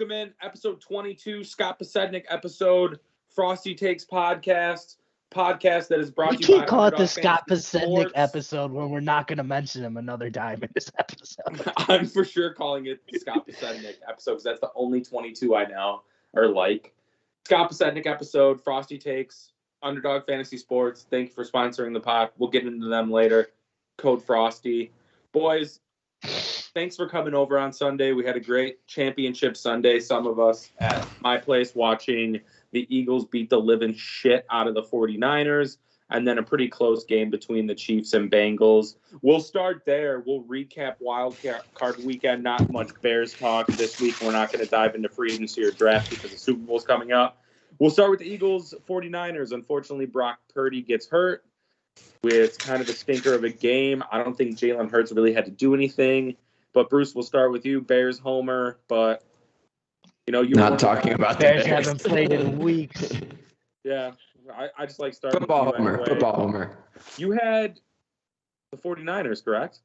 Welcome in episode 22, Scott Pasednik episode, Frosty Takes podcast that is brought to you by You can't call it the Underdog Scott Fantasy Pasednik Sports. episode when we're not going to mention him another time in this episode. I'm for sure calling it Scott Pasednik episode because that's the only 22 I know or like. Scott Pasednik episode, Frosty Takes, Underdog Fantasy Sports. Thank you for sponsoring the pod. We'll get into them later. Code Frosty. Boys, thanks for coming over on Sunday. We had a great championship Sunday. Some of us at my place watching the Eagles beat the living shit out of the 49ers, and then a pretty close game between the Chiefs and Bengals. We'll start there. We'll recap Wild Card Weekend. Not much Bears talk this week. We're not going to dive into free agency or draft because the Super Bowl's coming up. We'll start with the Eagles 49ers. Unfortunately, Brock Purdy gets hurt with kind of a stinker of a game. I don't think Jalen Hurts really had to do anything. But Bruce, we'll start with you. Bears homer, but you're not talking about the Bears Bears. haven't played in weeks. Yeah, I just like starting Football with you homer. anyway. Football homer. You had the 49ers, correct?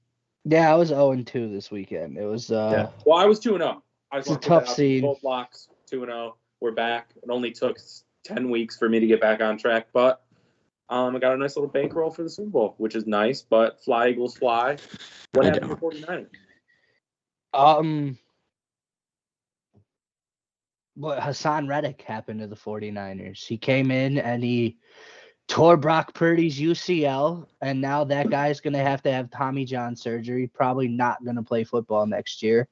Yeah, I was 0-2 this weekend. It was Well, I was 2-0. It's a tough scene. Both blocks, 2-0. We're back. It only took 10 weeks for me to get back on track, but I got a nice little bankroll for the Super Bowl, which is nice. But fly, Eagles, fly. What happened to the 49ers? What Hassan Reddick happened to the 49ers. He came in and he tore Brock Purdy's UCL, and now that guy's going to have Tommy John surgery, probably not going to play football next year.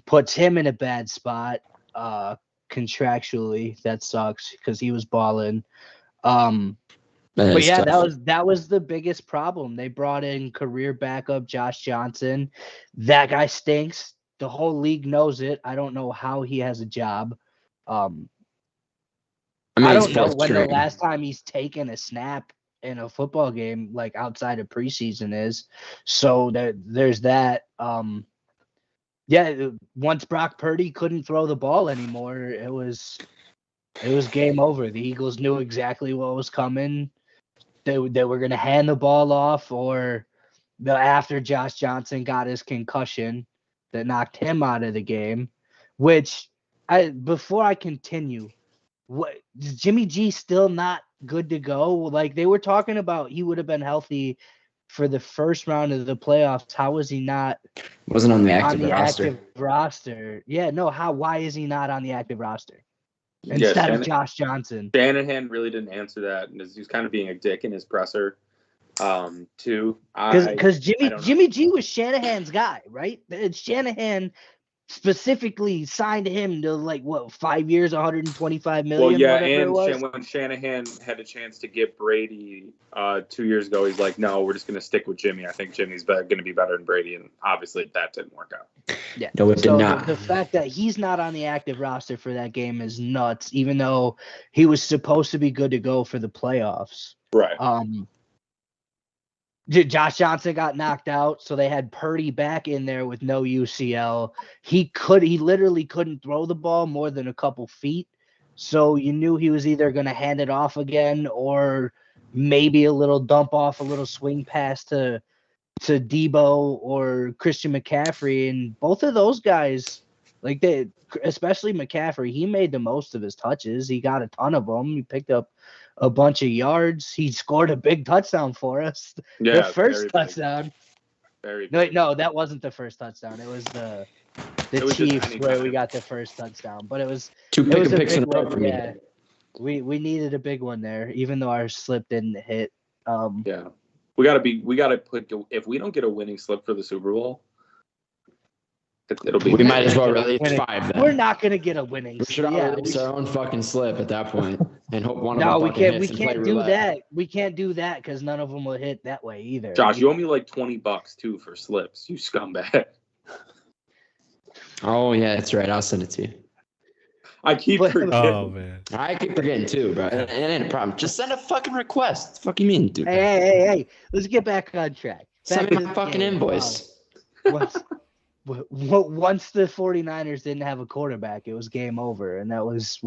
Puts him in a bad spot contractually. That sucks because he was balling. But yeah, that was the biggest problem. They brought in career backup Josh Johnson. That guy stinks. The whole league knows it. I don't know how he has a job. I don't know when the last time he's taken a snap in a football game, like outside of preseason, is. So there's that. Once Brock Purdy couldn't throw the ball anymore, it was game over. The Eagles knew exactly what was coming. They were going to hand the ball off, or after Josh Johnson got his concussion that knocked him out of the game. Before I continue, is Jimmy G still not good to go? Like they were talking about, he would have been healthy for the first round of the playoffs. How was he not? Wasn't on the active roster. Yeah, no. Why is he not on the active roster? Instead of Josh Johnson. Shanahan really didn't answer that, and he's kind of being a dick in his presser, too. Because Jimmy G was Shanahan's guy, right? And Shanahan specifically signed him to 5 years, $125 million. Well, yeah, and when Shanahan had a chance to get Brady 2 years ago, he's like, no, we're just going to stick with Jimmy. I think Jimmy's going to be better than Brady, and obviously that didn't work out. Yeah, no, it did not. The fact that he's not on the active roster for that game is nuts, even though he was supposed to be good to go for the playoffs. Right. Josh Johnson got knocked out, so they had Purdy back in there with no UCL. He literally couldn't throw the ball more than a couple feet, so you knew he was either going to hand it off again or maybe a little dump off, a little swing pass to Debo or Christian McCaffrey, and both of those guys, especially McCaffrey, he made the most of his touches. He got a ton of them. He picked up a bunch of yards. He scored a big touchdown for us. Yeah, the first touchdown. No, that wasn't the first touchdown. It was the Chiefs where we got the first touchdown. But it was two picks in a row for me. Yeah, we needed a big one there, even though our slip didn't hit. Yeah, we gotta put. If we don't get a winning slip for the Super Bowl, it'll be. We might as well release 5. Then. We're not gonna get a winning. We should release our own fucking slip at that point and hope one of them. No, we can't do that. We can't do that because none of them will hit that way either. Josh, you owe me like $20 too for slips. You scumbag. Oh yeah, that's right. I'll send it to you. I keep forgetting. Oh man, I keep forgetting too, bro. It ain't a problem. Just send a fucking request. What the fuck you mean, dude? Hey! Let's get back on track. Send me my fucking invoice. Once the 49ers didn't have a quarterback, it was game over, and that was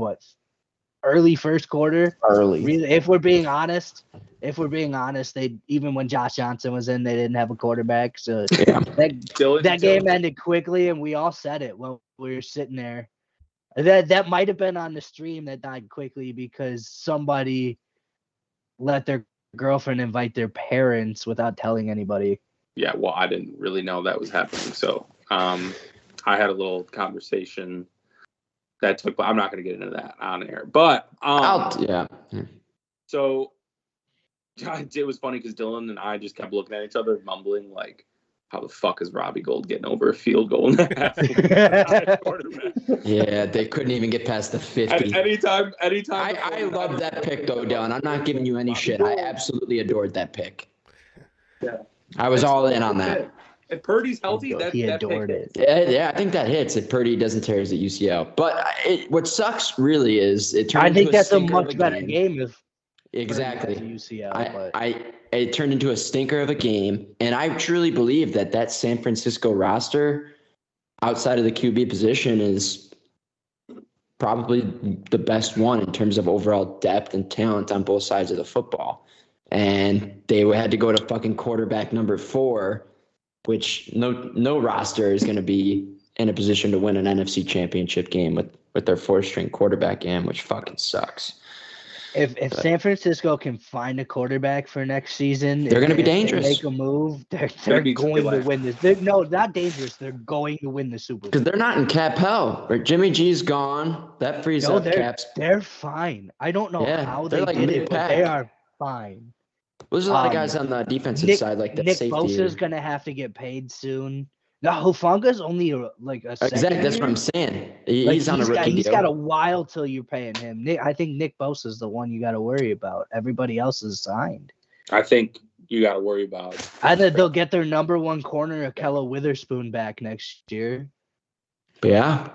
early first quarter. Really, if we're being honest, they even when Josh Johnson was in, they didn't have a quarterback. So that game ended quickly, and we all said it when we were sitting there That might have been on the stream that died quickly because somebody let their girlfriend invite their parents without telling anybody. Yeah, well, I didn't really know that was happening. So I had a little conversation that took. I'm not going to get into that on air, but yeah. So it was funny because Dylan and I just kept looking at each other, mumbling like, "How the fuck is Robbie Gould getting over a field goal in the half?" Yeah, they couldn't even get past the 50. Anytime. I love that pick though, Dylan. I'm not giving you any shit. I absolutely adored that pick. Yeah, I was all in on that. If Purdy's healthy, He adored it. Yeah, I think that hits if Purdy doesn't tear his UCL. But what sucks really is it turned I into think that's a stinker of much better game if Exactly. Purdy has a UCL. But It turned into a stinker of a game, and I truly believe that San Francisco roster, outside of the QB position, is probably the best one in terms of overall depth and talent on both sides of the football. And they had to go to fucking quarterback number 4, which no roster is going to be in a position to win an NFC championship game with their 4th-string quarterback in, which fucking sucks. If San Francisco can find a quarterback for next season, they're going to be if they dangerous. make a move, they're going to win this. No, not dangerous. They're going to win the Super Bowl. Because they're not in cap hell. Right? Jimmy G's gone. That frees up caps. They're fine. I don't know how they like did it, but they are fine. There's a lot of guys on the defensive side like that. Nick safety. Bosa's going to have to get paid soon. No, Hufanga's only a second. Exactly, that's what I'm saying. He's on a rookie deal. He's got a while till you're paying him. I think Nick Bosa's the one you got to worry about. Everybody else is signed. I think you got to worry about. Either they'll get their number 1 corner, Ahkello Witherspoon, back next year. Yeah,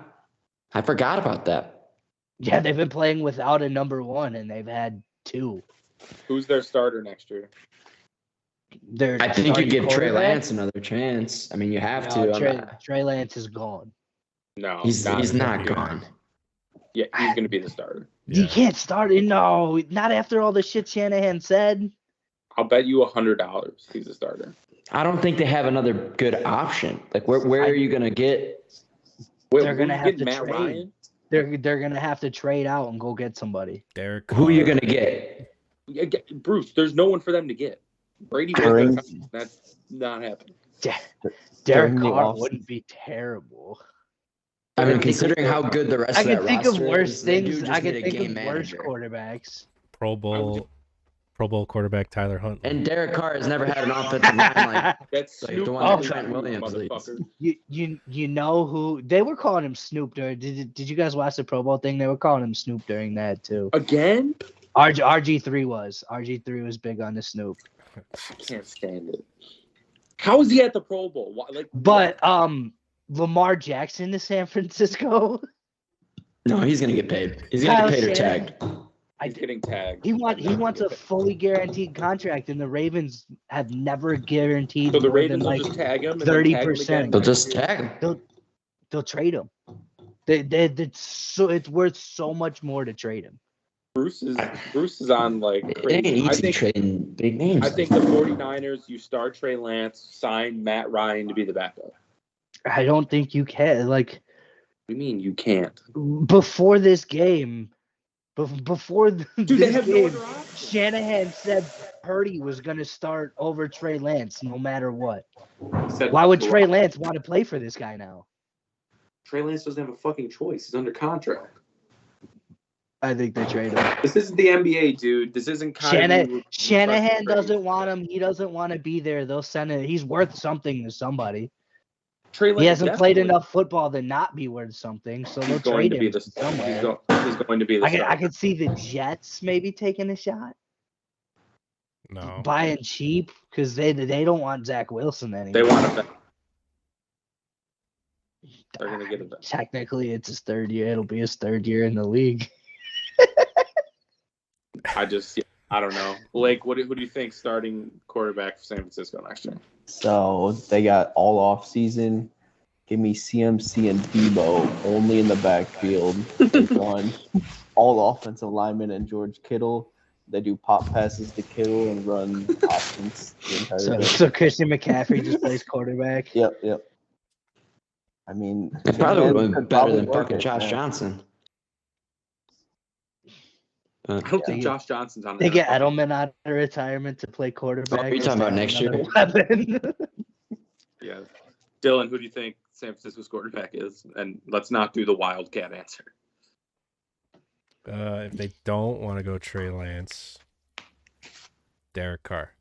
I forgot about that. Yeah, they've been playing without a number 1, and they've had 2. Who's their starter next year? I think you give Trey Lance another chance. I mean, you have to. Trey Lance is gone. No, he's not gone. Yeah, he's going to be the starter. You can't start it. No, not after all the shit Shanahan said. I'll bet you $100 he's a starter. I don't think they have another good option. Like, where are you going to get? They're going to have to Matt trade. Ryan? They're going to have to trade out and go get somebody. Derek Who are you going to get? Yeah, Bruce, there's no one for them to get. Brady, that's not happening. Derek Carr wouldn't be terrible. I mean, considering how good the rest of that roster is. I can think of worse things. I can think of worse quarterbacks. Pro Bowl quarterback Tyler Huntley. And Derek Carr has never had an offensive line like that's like the one that Trent Williams leads. You know who they were calling him Snoop during? Did you guys watch the Pro Bowl thing? They were calling him Snoop during that too. Again? RG3 was big on the Snoop. I can't stand it. How is he at the Pro Bowl? Lamar Jackson to San Francisco. No, he's gonna get paid. He's gonna get paid or tagged. He's getting tagged. He wants a fully guarantee contract, and the Ravens have never guaranteed. So the Ravens will just tag him. 30%. They'll just tag him. They'll trade him. It's worth so much more to trade him. Bruce is on like crazy. It ain't easy trading big names. I think the 49ers, you start Trey Lance, sign Matt Ryan to be the backup. I don't think you can. Like, what do you mean you can't? Before this game, before they have no other option. Shanahan said Purdy was going to start over Trey Lance no matter what. Why would Trey Lance want to play for this guy now? Trey Lance doesn't have a fucking choice. He's under contract. I think they trade him. This isn't the NBA, dude. This isn't Shanahan doesn't want him. He doesn't want to be there. They'll send it. He's worth something to somebody. He hasn't played enough football to not be worth something, so they'll trade him somewhere. He's going to be the starter. I could see the Jets maybe taking a shot. No. Buying cheap because they don't want Zach Wilson anymore. They want him. They're going to get him. Technically, it's his 3rd year. It'll be his 3rd year in the league. I don't know. Blake, who do you think starting quarterback for San Francisco next year? So they got all off season. Give me CMC and Debo only in the backfield. One, all offensive linemen and George Kittle. They do pop passes to Kittle and run options the entire day. So Christian McCaffrey just plays quarterback. Yep. I mean, it's probably better than fucking Josh Johnson. I don't think Josh Johnson's on. They get NFL. Edelman out of retirement to play quarterback. Oh, you're talking about next year? Weapon. Yeah, Dylan, who do you think San Francisco's quarterback is? And let's not do the Wildcat answer. If they don't want to go Trey Lance, Derek Carr.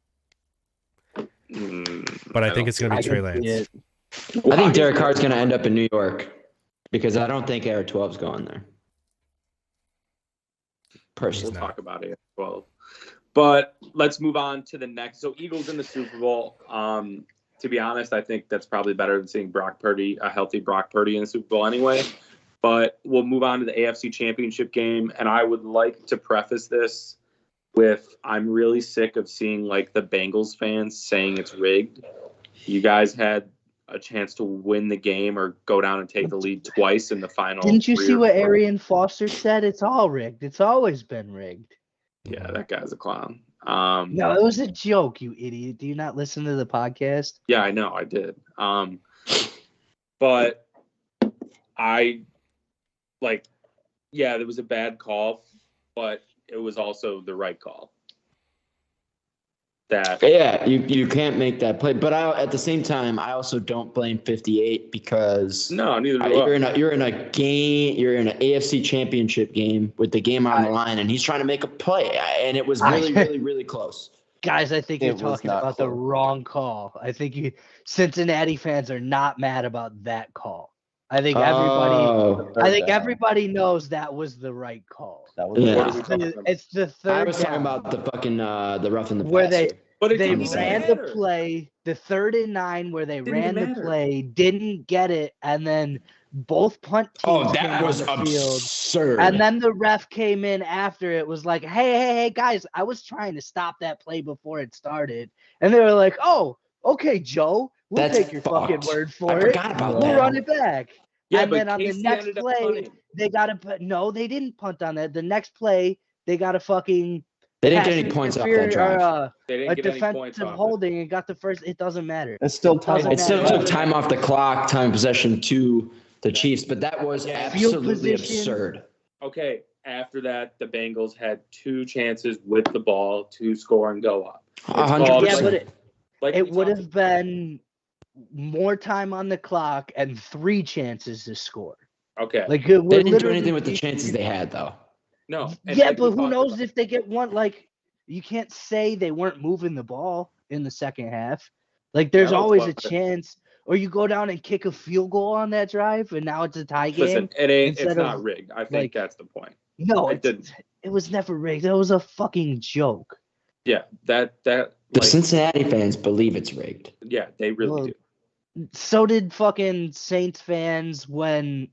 But I think it's going to be Trey Lance. I think Derek Carr's going to end up in New York because I don't think Air 12's going there. Personally. We'll talk about it as well. But let's move on to the next. So Eagles in the Super Bowl. To be honest, I think that's probably better than seeing a healthy Brock Purdy in the Super Bowl anyway. But we'll move on to the AFC Championship game. And I would like to preface this with I'm really sick of seeing like the Bengals fans saying it's rigged. You guys had a chance to win the game or go down and take the lead twice in the final. Didn't you see what Arian Foster said? It's all rigged. It's always been rigged. Yeah, that guy's a clown. No, it was a joke, you idiot. Do you not listen to the podcast? Yeah, I know, I did. But I there was a bad call, but it was also the right call. Yeah, you can't make that play. But at the same time, I also don't blame 58 because no, neither do I. You're in a game. You're in an AFC Championship game with the game on the line, and he's trying to make a play, and it was really, really, really close. Guys, I think you're talking about the wrong call. I think Cincinnati fans are not mad about that call. I think everybody knows that was the right call. That was it's the third. I was talking about the fucking the rough in the where passer. they ran the play, the 3rd and 9 where they ran the play, didn't get it, and then both punt teams that was absurd. And then the ref came in after it was like, hey, guys, I was trying to stop that play before it started, and they were like, oh, okay, Joe. We'll take your fucking word for it. We'll run it back. Yeah, and but then on Casey the next play, they got to no, they didn't punt on that. The next play, they got a fucking. They didn't get any points off that drive. They didn't get any points defensive holding and got the first. It doesn't matter. It's still time. It still took time off the clock, time possession to the Chiefs, but that was absolutely absurd. Okay, after that, the Bengals had 2 chances with the ball to score and go up. 100%. Yeah, but it would have been more time on the clock and 3 chances to score. Okay. They didn't do anything with the chances they had, though. No. Yeah, but who knows if they get one? Like, you can't say they weren't moving the ball in the second half. Like, there's always a chance. Or you go down and kick a field goal on that drive, and now it's a tie game. Listen, it's not rigged. I think that's the point. No, it was never rigged. It was a fucking joke. Yeah, the Cincinnati fans believe it's rigged. Yeah, they really do. So did fucking Saints fans when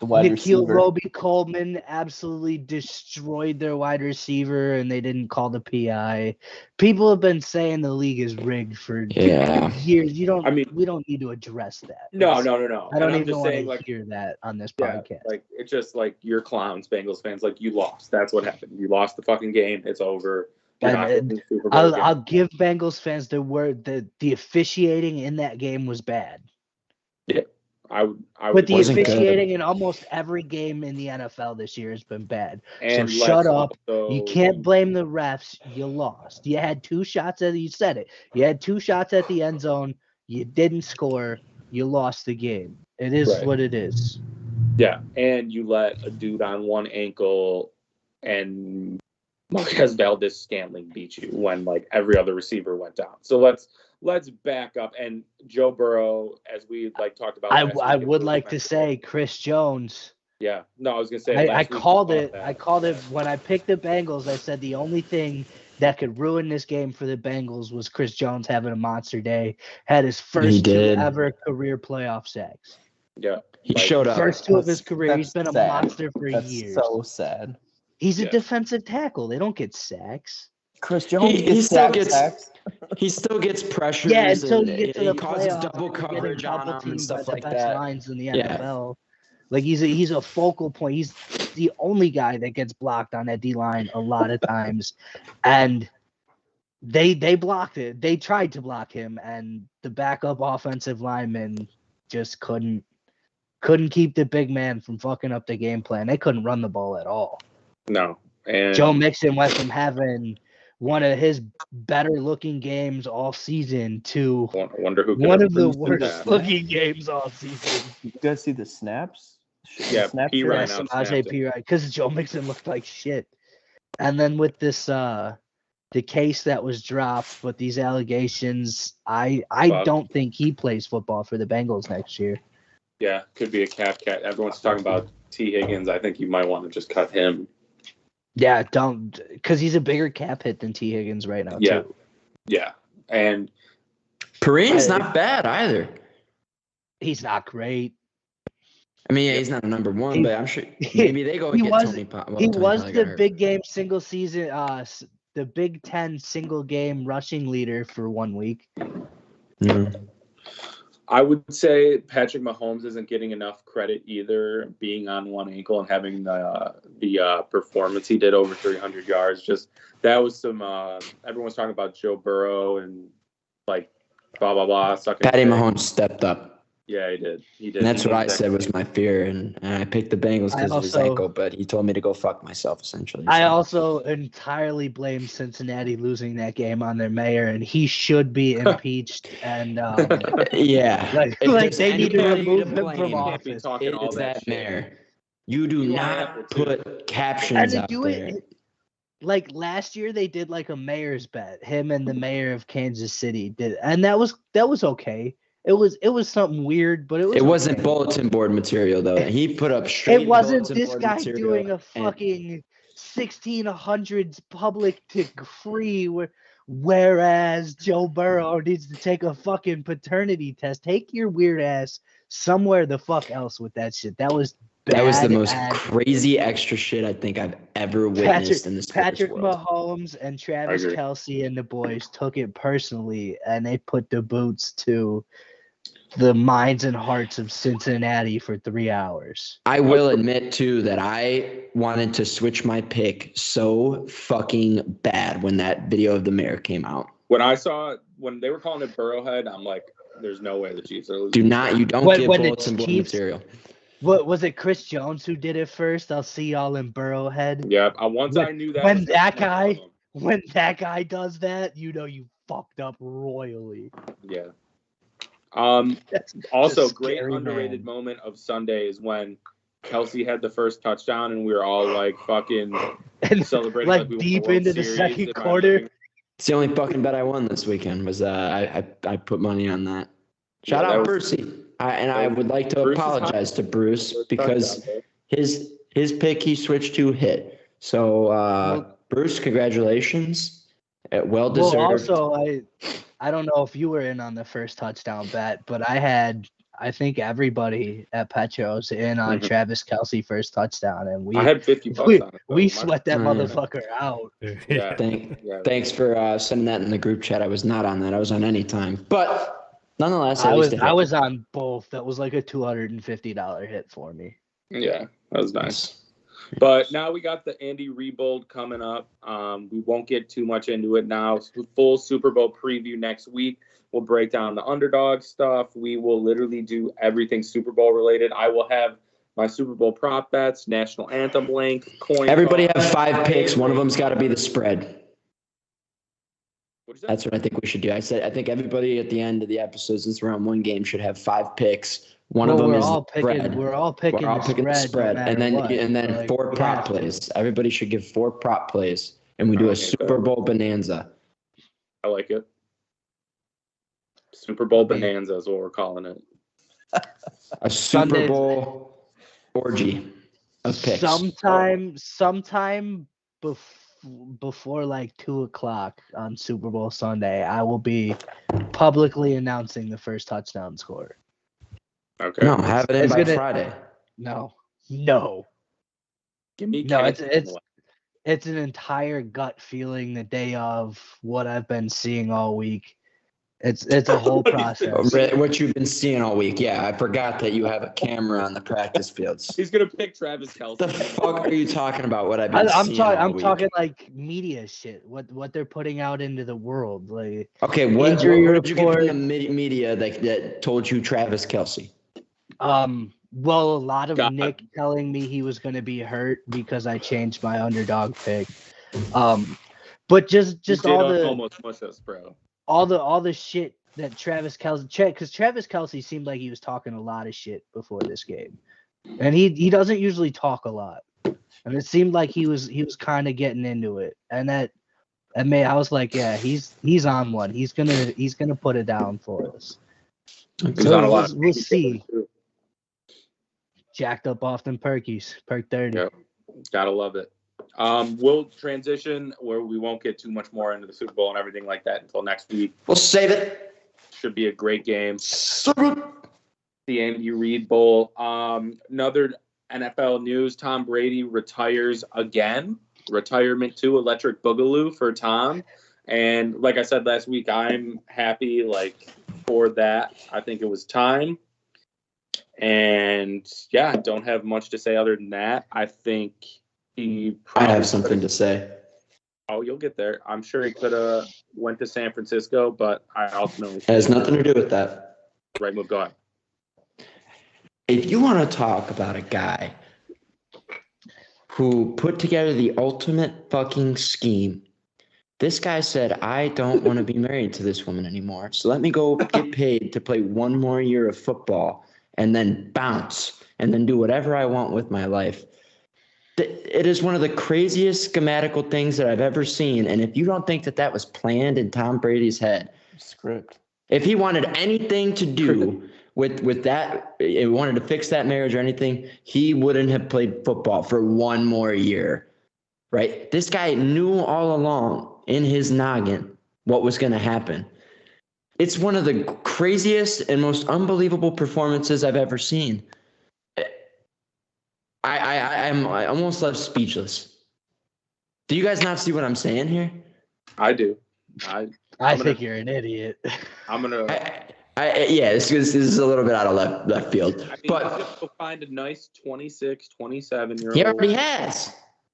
Nikhil Roby-Coleman absolutely destroyed their wide receiver and they didn't call the PI. People have been saying the league is rigged for years. We don't need to address that. No. I don't even want to like, hear that on this podcast. Like, it's just like you're clowns, Bengals fans. Like, you lost. That's what happened. You lost the fucking game. It's over. I'll give Bengals fans the word that the officiating in that game was bad. Yeah. But the officiating in almost every game in the NFL this year has been bad. And so shut up. You can't blame the refs. You lost. You had 2 shots you said it. You had 2 shots at the end zone. You didn't score. You lost the game. It is what it is. Yeah, and you let a dude on one ankle and Marquez Valdes-Scantling beat you when like every other receiver went down. So let's back up. And Joe Burrow, as we talked about, I would like to say Chris Jones. Yeah, no, I was gonna say I called it. I called it when I picked the Bengals. I said the only thing that could ruin this game for the Bengals was Chris Jones having a monster day. Had his first 2 ever career playoff sacks. Yeah, he showed up. First 2 of his career. He's been a monster for years. So sad. He's a defensive tackle. They don't get sacks. Chris Jones he still gets sacks. He still gets pressures. Yeah, until you get to the causes playoffs, double coverage on him and stuff like the that. best lines in the NFL. Like he's a focal point. He's the only guy that gets blocked on that D line a lot of times, and they blocked it. They tried to block him, and the backup offensive lineman just couldn't couldn't keep the big man from fucking up the game plan. They couldn't run the ball at all. No. And Joe Mixon went from having one of his better looking games all season to I wonder who could one have of the boosted worst that. looking games all season. You guys see the snaps? Yeah, Snap P. share? Ryan Yes, out-snapped Samaje him. P. because Joe Mixon looked like shit. And then with this the case that was dropped, but these allegations, I Fuck. don't think he plays football for the Bengals next year. Yeah, could be a cap cat. Everyone's talking about T. Higgins. I think you might want to just cut him. Yeah, don't, because he's a bigger cap hit than T. Higgins right now. Yeah. too. Yeah. And Perrine's not bad either. He's not great. I mean, yeah, he's not a number one, He- but I'm sure maybe they go he and get was- Tony. Well, He Tony was probably the got hurt. big game single season, the Big Ten single game rushing leader for 1 week. Yeah. I would say Patrick Mahomes isn't getting enough credit either, being on one ankle and having the performance he did over 300 yards. Just that was some. Everyone's talking about Joe Burrow and like blah blah blah. Sucking Patty dick. Mahomes stepped up. Yeah, he did. He did. And that's He what I did said was my fear, and I picked the Bengals I because of his also- ankle, but he told me to go fuck myself, essentially. I so. also entirely blame Cincinnati losing that game on their mayor, and he should be impeached. And Yeah. like If there's they need to anybody remove him blame, from Can't be office. talking all it's that that shit. mayor. You do You not have to. put captions And to out do there. it like last year, they did like a mayor's bet. Him and the mayor of Kansas City did, and that was okay. It was something weird, but It wasn't okay. bulletin board material though. He put up straight. It wasn't bulletin this board guy material, doing a and- fucking 1600s public decree whereas Joe Burrow needs to take a fucking paternity test. Take your weird ass somewhere the fuck else with that shit. That was That was the bad, most and crazy extra shit I think I've ever witnessed in the sports Patrick world. Mahomes and Travis agree. Kelce and the boys took it personally, and they put the boots to the minds and hearts of Cincinnati for 3 hours. I will admit too that I wanted to switch my pick so fucking bad when that video of the mayor came out. When they were calling it Burrowhead, I'm like, there's no way the Chiefs are losing. You don't When give it's bulletin board Chiefs- material. What was it, Chris Jones who did it first? I'll see y'all in Burrowhead. Yeah, once I knew that. when was that gonna guy- come. When that guy does that, you know you fucked up royally. Yeah. That's Also, Just great scary underrated man. moment of Sunday is when Kelsey had the first touchdown, and we were all like fucking and celebrating like like we won deep the World into the Series second in my quarter. living- It's the only fucking bet I won this weekend was I put money on that. Shout Yeah, that out was- Brucey. I would like to Bruce is apologize to Bruce because touchdown, his pick he switched to hit. So Bruce, congratulations. Well deserved. Well, also, I don't know if you were in on the first touchdown bet, but I think everybody at Petros in on Mhm. Travis Kelce first touchdown, and I had $50 we, on it. we My- sweat that Yeah. motherfucker out. Yeah. Thank- Thanks for sending that in the group chat. I was not on that. I was on any time. But nonetheless, at least it I hit. was on both. That was like a $250 hit for me. Yeah, that was nice. But now we got the Andy Reebold coming up. We won't get too much into it now. Full Super Bowl preview next week. We'll break down the underdog stuff. We will literally do everything Super Bowl related. I will have my Super Bowl prop bets, national anthem link, coin. Everybody toss. have 5 picks. One of them's got to be the spread. What'd you say? That's what I think we should do. I think everybody at the end of the episode, since we're on one game, should have 5 picks. One of Well, them we're is all the picking. spread. We're all picking, We're all picking the spread, no and then matter what. Like, 4 we prop have to. plays. Everybody should give 4 prop plays, and we do a Okay, Super Bowl bonanza. I like it. Super Bowl Bonanza is what we're calling it. A Super Sundays- Bowl orgy of picks. Sometime before like 2:00 on Super Bowl Sunday, I will be publicly announcing the first touchdown score. Okay. No, have it in It's by gonna- Friday. No. Give me No, Kenneth it's- Gainwell. It's an entire gut feeling the day of what I've been seeing all week. It's a whole process. What you've been seeing all week. Yeah, I forgot that you have a camera on the practice fields. He's gonna pick Travis Kelce. The fuck are you talking about? What I've been I'm seeing talking. all I'm week? talking like media shit. What they're putting out into the world. Like Okay, what injury did you get from report. the media that told you Travis Kelce? Well, a lot of God. Nick telling me he was going to be hurt because I changed my underdog pick. But just You did all the almost mush us, bro. all the shit that Travis Kelce, because Travis Kelce seemed like he was talking a lot of shit before this game, and he doesn't usually talk a lot, and it seemed like he was kind of getting into it, and I was like, yeah, he's on one. He's gonna put it down for us. He's So on a lot. we'll see. Jacked up Austin Perkies, perk 30. Yep. Gotta love it. We'll transition where we won't get too much more into the Super Bowl and everything like that until next week. We'll save it. Should be a great game. The Andy Reid Bowl. Another NFL news: Tom Brady retires again. Retirement 2, Electric Boogaloo for Tom. And like I said last week, I'm happy for that. I think it was time. And yeah, don't have much to say other than that. I think he I have something to say. Oh, you'll get there. I'm sure he could have went to San Francisco, but I ultimately It has nothing to do with that. Right move. Go ahead. If you want to talk about a guy who put together the ultimate fucking scheme, this guy said, I don't want to be married to this woman anymore. So let me go get paid to play one more year of football and then bounce and then do whatever I want with my life. It is one of the craziest schematical things that I've ever seen. And if you don't think that that was planned in Tom Brady's head, Script. if he wanted anything to do with that, he wanted to fix that marriage or anything, he wouldn't have played football for one more year, right? This guy knew all along in his noggin what was going to happen. It's one of the craziest and most unbelievable performances I've ever seen. I'm almost left speechless. Do you guys not see what I'm saying here? I do. I think you're an idiot. I'm gonna. Yeah, this is a little bit out of left field. I mean, But he's gonna find a nice 26, 27-year-old. he already has.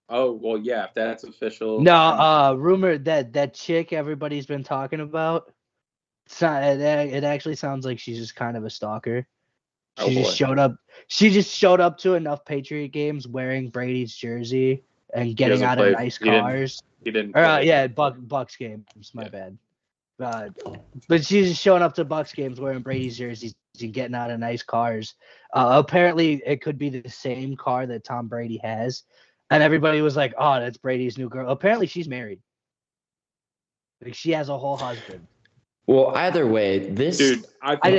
Oh well, yeah. If that's official. No, rumor that chick everybody's been talking about. It actually sounds like she's just kind of a stalker. Oh, She just showed up. She just showed up to enough Patriot games wearing Brady's jersey and getting doesn't out play- of nice he didn't- cars. He didn't. Or play. yeah, Bucks games. My bad. But she's just showing up to Bucks games wearing Brady's jerseys and getting out of nice cars. Apparently, it could be the same car that Tom Brady has, and everybody was like, "Oh, that's Brady's new girl." Apparently, she's married. Like she has a whole husband. Well, either way, this Dude, I I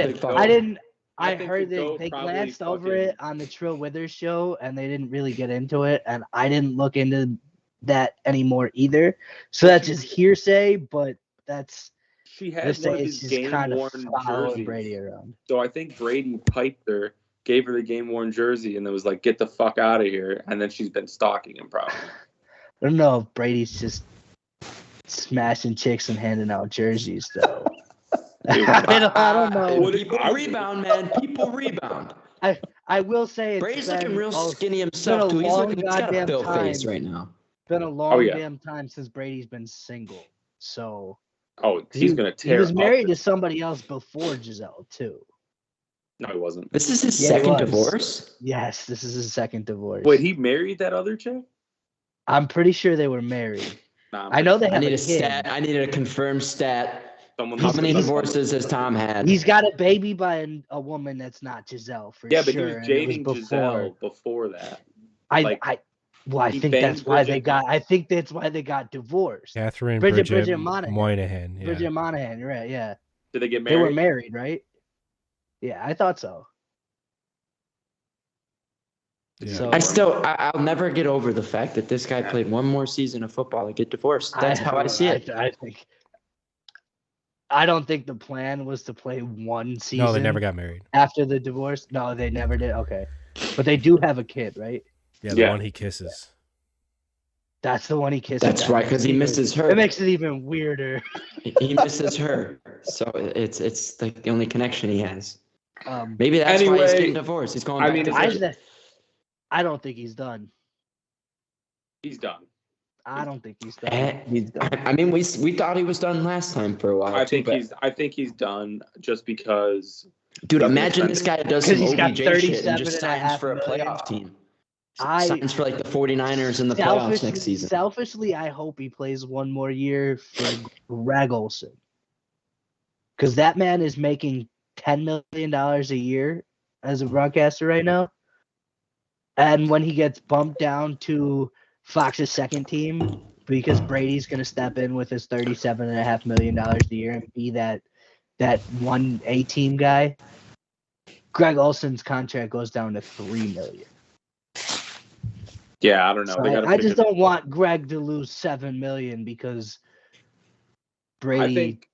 think heard the GOAT they probably glanced over fucking- it on the Trill Withers show, and they didn't really get into it, and I didn't look into that anymore either. So that's just hearsay, but that's She had this one of is these just kind of game-worn following jerseys. Brady around. So I think Brady piped her, gave her the game-worn jersey, and then was like, "Get the fuck out of here." And then she's been stalking him, probably. I don't know if Brady's just smashing chicks and handing out jerseys, though. Dude, I don't know. People rebound, man. People rebound. I will say it's Brady's looking real been skinny been himself, a too. He's long got a goddamn Bill time. face right now. a long yeah. damn time since Brady's been single. So Oh, he's gonna he tear. was up. married to somebody else before Giselle, too. No, he wasn't. This is his Yeah, he second was. divorce? Yes, this is his second divorce. Wait, he married that other chick? I'm pretty sure they were married. Nah, I know they I have need a a kid. stat. I need a confirmed stat. Someone How must many have done divorces has Tom had? He's got a baby by a woman that's not Giselle for Yeah, but sure. he was and it dating before. Giselle before that. I like, I he think banged that's why Bridget. they got. I think that's why they got divorced. Catherine Bridget Bridget Moynihan. Moynihan. Yeah. Bridget Monahan, you're right? Yeah, Did they get they were married? married, right? Yeah, I thought so. Yeah. So I'll never get over the fact that this guy played one more season of football and get divorced. That's how I see it. I don't think the plan was to play one season. No, they never got married. after the divorce. No, they never did. Okay, but they do have a kid, right? Yeah, the Yeah. one he kisses. That's the one he kisses. That's right, because he misses her. It makes it even weirder. He misses her. So it's like the only connection he has. Maybe that's why he's Anyway, getting divorced. He's going I back mean, to it's- fishing. I don't think he's done. He's done. I don't think he's done. He's done. I mean, we thought he was done last time for a while. I too, think but- he's done just because. Dude, he's imagine been this guy does 'Cause some he's got OBJ shit and 37 just and a signs half for a million. playoff team. I- Signs for like the 49ers in the playoffs next season. Selfishly, I hope he plays one more year for Greg Olson. Because that man is making $10 million a year as a broadcaster right now. And when he gets bumped down to Fox's second team, because Brady's going to step in with his $37.5 million a year and be that 1A team guy, Greg Olson's contract goes down to $3 million. Yeah, I don't know. So They gotta I pick just a- don't want Greg to lose $7 million because Brady I think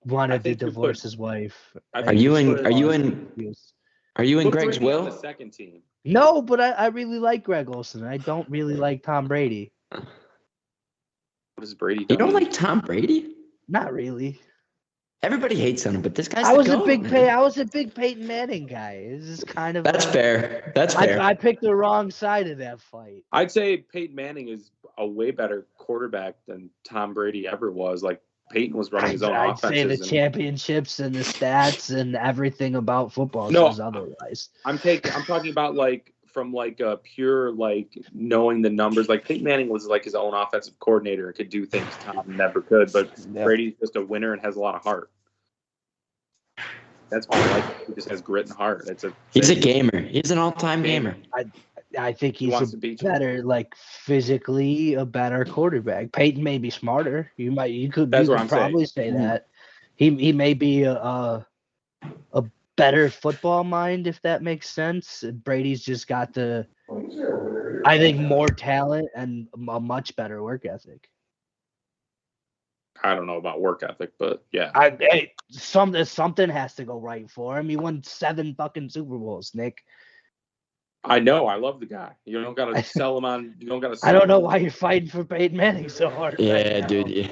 wanted to you put- divorce his wife. I and think you in- put are you on in- excuse. Are you in put Greg's Brady on will? the second team. No, but I really like Greg Olson. I don't really like Tom Brady. What has Brady You done? don't like Tom Brady? Not really. Everybody hates on him, but this guy's I the was GOAT, man. I was a big Peyton Manning guy. This is kind of That's fair. That's fair. I picked the wrong side of that fight. I'd say Peyton Manning is a way better quarterback than Tom Brady ever was. Like Peyton was running his own I'd say offenses. the and championships and the stats and everything about football No. says otherwise. I'm talking about like from like a pure like knowing the numbers. Like Peyton Manning was like his own offensive coordinator and could do things Tom never could. But Yeah. Brady's just a winner and has a lot of heart. That's why I like him. He just has grit and heart. He's a gamer. He's an all-time gamer. I think He he's wants a to beat you. better, like physically, a better quarterback. Peyton may be smarter. You could That's what I'm probably say that. He may be a better football mind, if that makes sense. Brady's just got I think more talent and a much better work ethic. I don't know about work ethic, but yeah. Something has to go right for him. He won 7 fucking Super Bowls, Nick. I know. I love the guy. You don't gotta sell him on. You don't gotta. I don't know why you're fighting for Peyton Manning so hard. Yeah, right now. dude. Yeah.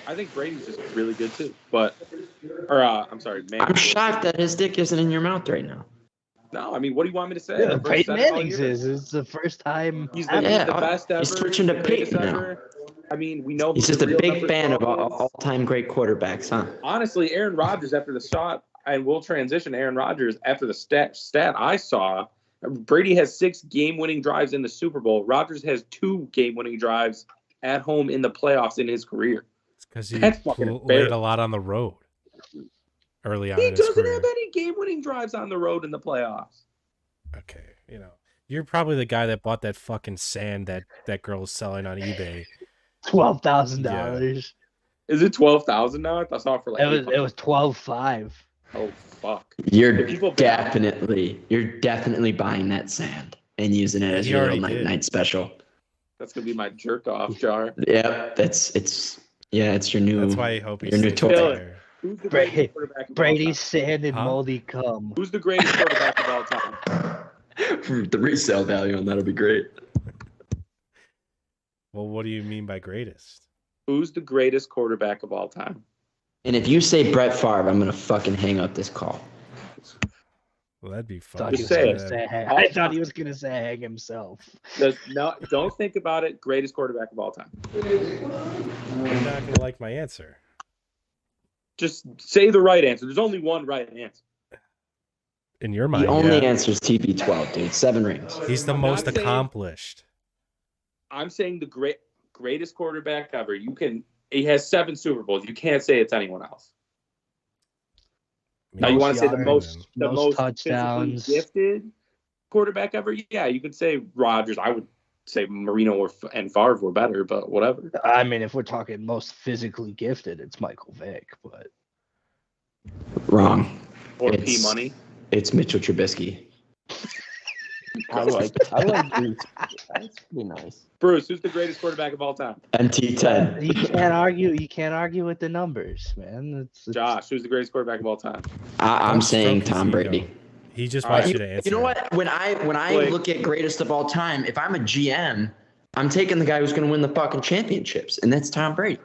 I think Brady's just really good too. But, I'm sorry, Manning. I'm shocked that his dick isn't in your mouth right now. No, I mean, what do you want me to say? Yeah, I've Peyton said it all Manning's year. is. It's the first time. He's ever. the best ever. he's switching to the greatest Peyton now. ever. I mean, we know He's who just the a real big number fan of 12 is. all-time great quarterbacks, huh? Honestly, Aaron Rodgers after the shot, and we'll transition to Aaron Rodgers after the stat I saw. Brady has 6 game-winning drives in the Super Bowl. Rodgers has 2 game-winning drives at home in the playoffs in his career. It's because he That's fucking laid embarrassing. a lot on the road early on He in his doesn't career. have any game-winning drives on the road in the playoffs. Okay, you're probably the guy that bought that fucking sand that girl was selling on eBay. $12,000. Is it 12,000 now? I saw it for like. It was 12.5. Oh fuck! You're People- definitely buying that sand and using it as He your already little did. night special. That's gonna be my jerk off jar. Yeah, it's your new. That's why I hope he's Your new safe toy. there. Who's the Brady- greatest quarterback of all Brady's sand and Huh? moldy cum. time? Who's the greatest quarterback of all time? the resale value on that'll be great. Well, what do you mean by greatest? Who's the greatest quarterback of all time? And if you say Brett Favre, I'm gonna fucking hang up this call. Well, that'd be Thought fun. he was say gonna it. say hang- I thought he was gonna say hang himself. No, don't think about it. Greatest quarterback of all time. You're not gonna like my answer. Just say the right answer. There's only one right answer. In your mind, The only yeah. answer is TB12, dude. 7 rings. He's the I'm most not saying- accomplished. I'm saying the greatest quarterback ever. He has 7 Super Bowls. You can't say it's anyone else. Now you Most want to say the yards, most most physically touchdowns. gifted quarterback ever? Yeah, you could say Rodgers. I would say Marino and Favre were better, but whatever. I mean, if we're talking most physically gifted, it's Michael Vick. But Wrong. Or It's- P Money. It's Mitchell Trubisky. I like Bruce. That's pretty nice. Bruce, who's the greatest quarterback of all time? MT10. you can't argue. You can't argue with the numbers, man. It's Josh, who's the greatest quarterback of all time? I'm Don't saying stroke his Tom ego. Brady. He just All wants right. you to answer. You know what? When I Blake. look at greatest of all time, if I'm a GM, I'm taking the guy who's going to win the fucking championships, and that's Tom Brady.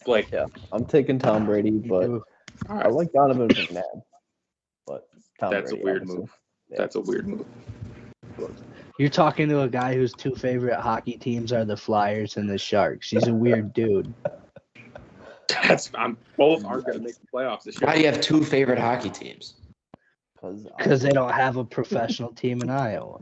Blake. Yeah, I'm taking Tom Brady, but All I right. like Donovan McNabb. But Tom That's a Brady, weird obviously. move. That's a weird move. You're talking to a guy whose two favorite hockey teams are the Flyers and the Sharks. He's a weird dude. Both aren't going to make the playoffs this year. Why do you have two favorite hockey teams? Because they don't have a professional team in Iowa.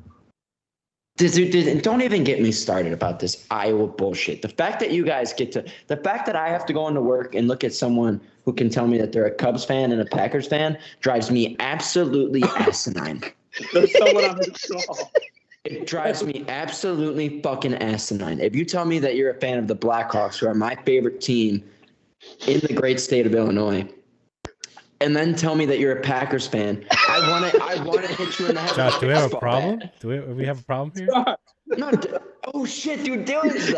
Dude, don't even get me started about this Iowa bullshit. The fact that I have to go into work and look at someone who can tell me that they're a Cubs fan and a Packers fan drives me absolutely asinine. There's someone on this call. It drives me absolutely fucking asinine. If you tell me that you're a fan of the Blackhawks, who are my favorite team in the great state of Illinois, and then tell me that you're a Packers fan, I want to hit you in the head. Josh, do we have a baseball problem? bat. Do we have a problem here? No, oh shit, dude, Dylan's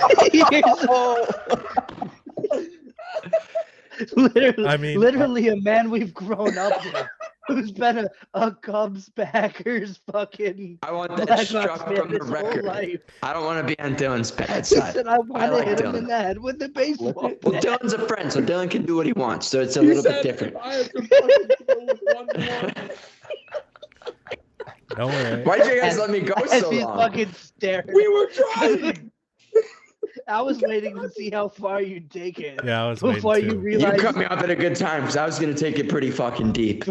Literally a man we've grown up with, who's been a Cubs, Packers, fucking. I want that Blackhawks struck fan from the his whole record. life. I don't want to be on Dylan's bad He side. said, I want to like hit him Dylan. in the head with the baseball Well, bat. Dylan's a friend, so Dylan can do what he wants. So it's a little bit different. I have to fucking go with one more. Don't worry. Why'd you guys let me go As so he's long? fucking staring. We were trying. I was waiting to see how far you'd take it. Yeah, I was waiting Before you too. You realized, cut me off at a good time because I was going to take it pretty fucking deep.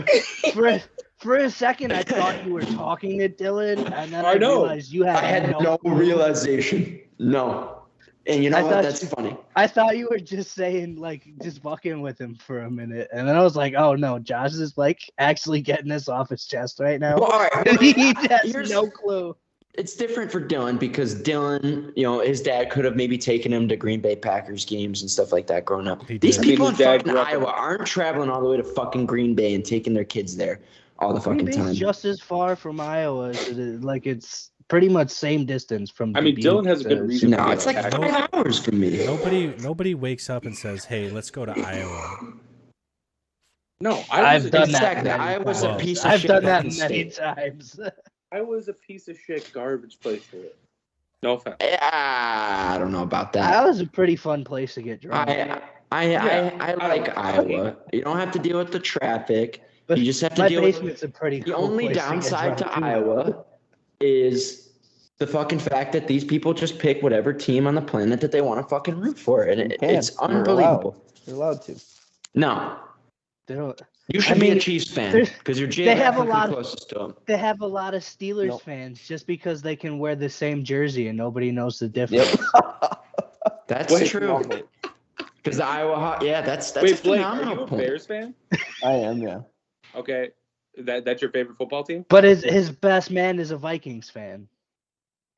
for a second, I thought you were talking to Dylan, and then I I know. realized you had, I had no clue. realization. No. And you know I what? thought That's you- funny. I thought you were just saying, like, just fucking with him for a minute, and then I was like, oh no, Josh is like actually getting this off his chest right now. Well, all right. he has Here's- no clue. It's different for Dylan because Dylan, his dad could have maybe taken him to Green Bay Packers games and stuff like that growing up. He These did. people in his dad fucking grew up in- Iowa aren't traveling all the way to fucking Green Bay and taking their kids there all the Green fucking Bay's time. just as far from Iowa as it is, like it's pretty much same distance from. I mean, Dubuque Dylan has a good to- reason. No, it's like Packers. 5 hours from me. Nobody wakes up and says, "Hey, let's go to Iowa." No, I've done that. Exactly. many Iowa's a times. piece of I've shit done that fucking many state. times. I was a piece of shit garbage place to live. No offense. I don't know about That that. was a pretty fun place to get drunk. I like Iowa. You don't have to deal with the traffic. But You just have to my deal with basement's a pretty. the cool only place get downside to drunk, too. Iowa is the fucking fact that these people just pick whatever team on the planet that they want to fucking root for, and You can. it's You're unbelievable. You're allowed to. No, They don't. you should I be a mean, Chiefs fan there's- because you're they have a geographically lot of- closest to them. They have a lot of Steelers Nope. fans just because they can wear the same jersey and nobody knows the difference. Yep. That's Wait, true. Because the Iowa Hawk, that's Wait, a Blake, are phenomenal you a point. Bears fan? I am, yeah. Okay, that's your favorite football team? But his best man is a Vikings fan.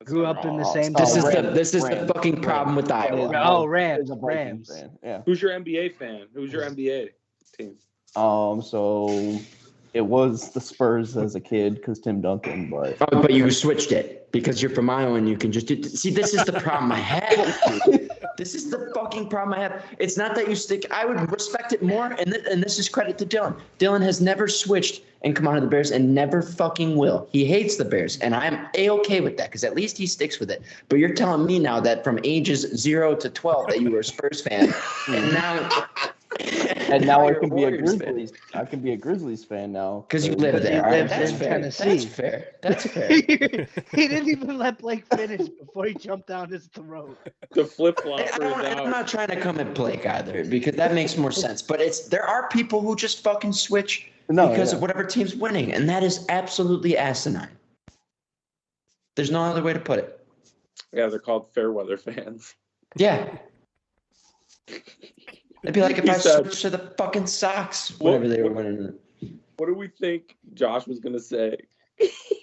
That's Grew not up in the wrong. same. This Oh, is town. the Rams. fucking problem with Iowa. Oh, He's Rams. a Vikings Rams. fan, yeah. Who's your NBA fan? Who's your NBA team? So it was the Spurs as a kid because Tim Duncan, but Oh, but you switched it because you're from Iowa and you can just do. See, this is the problem I have. This is the fucking problem I have. It's not that you stick. I would respect it more, and this is credit to Dylan. Dylan has never switched and come out of the Bears and never fucking will. He hates the Bears, and I'm a-okay with that because at least he sticks with it. But you're telling me now that from ages 0 to 12 that you were a Spurs fan, and now I you're can be a Warriors fan. Grizzlies. I can be a Grizzlies fan now Because you live live Because he there. All right, lives that's in fair. Tennessee. That's fair. That's fair. He didn't even let Blake finish before he jumped down his throat. The flip flop for his I'm out. not trying to come at Blake either because that makes more sense. But there are people who just fucking switch because of whatever team's winning, and that is absolutely asinine. There's no other way to put it. Yeah, they're called fair weather fans. Yeah. It'd be like if He I said- switched to the fucking Sox What- whenever they were winning. What do we think Josh was gonna say?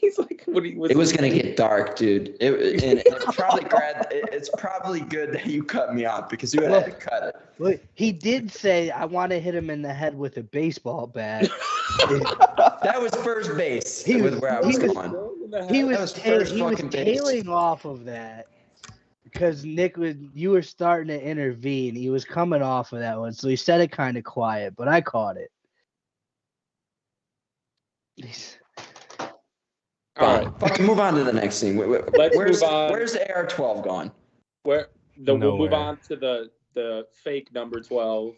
He's like, what he was. It was gonna get dark, dude. It's probably good that you cut me off because you would have to cut it. Look, he did say, "I want to hit him in the head with a baseball bat." That was first base He with was- where I he was was- going. He That was was first he was fucking base. tailing off of that because you were starting to intervene. He was coming off of that one, so he said it kind of quiet, but I caught it. All right, Fucking move on to the next scene. Let's Where's move on. Where's the AR-12 gone? we'll move Nowhere. on to the fake number 12.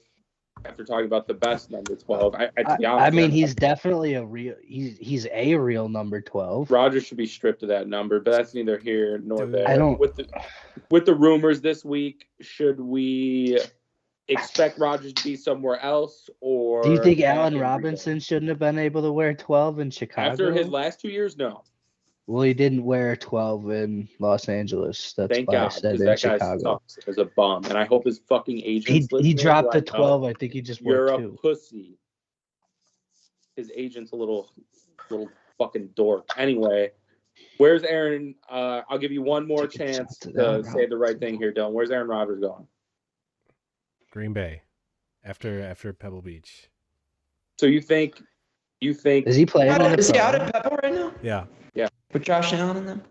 after talking about the best number 12. To be I honest, mean, he's definitely a real. He's a real number 12. Rodgers should be stripped of that number, but that's neither here nor Dude. there. I don't- With the rumors this week, should we expect Rodgers to be somewhere else, or Do you think have Allen him Robinson shouldn't have been able to wear 12 in Chicago? after his last 2 years? No, Well, he didn't wear 12 in Los Angeles. That's thank why I God, said because in that guy Chicago. sucks as a bum, and I hope his fucking agent. He dropped the 12. I think he just wore You're a 2. pussy. His agent's a little fucking dork. Anyway, where's Aaron? I'll give you one more chance to say the right thing here, Dylan. Where's Aaron Rodgers going? Green Bay, after Pebble Beach. So you think? Is he playing in the Is he out pro? at Pebble right now? Yeah. With Josh Allen in them?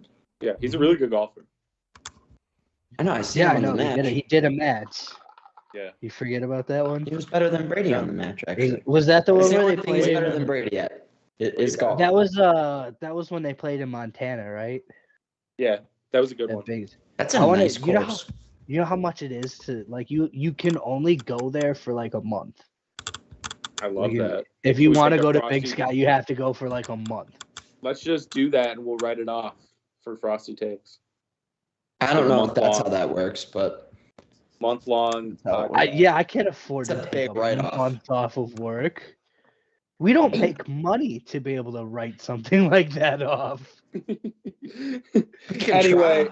Yeah, he's a really good golfer. I know. I see Yeah, I him know. on the match. He did a match. Yeah. You forget about that one? He was better than Brady on the match, actually. Was that the That's one the where only they thing he's better played? than Brady at. Is golf. That was when they played in Montana, right? Yeah, that was a good That one. big. That's a I wanna- nice you know course. You know how much it is to like you can only go there for like a month. I love You- that. If you We want to take a go to Frosty- Big Sky, you have to go for like a month. Let's just do that, and we'll write it off for Frosty Takes. I don't know if month that's long. how that works, but Month long. how it I can't afford It's to a take big a write-off. month off of work. We don't make money to be able to write something like that off. Anyway,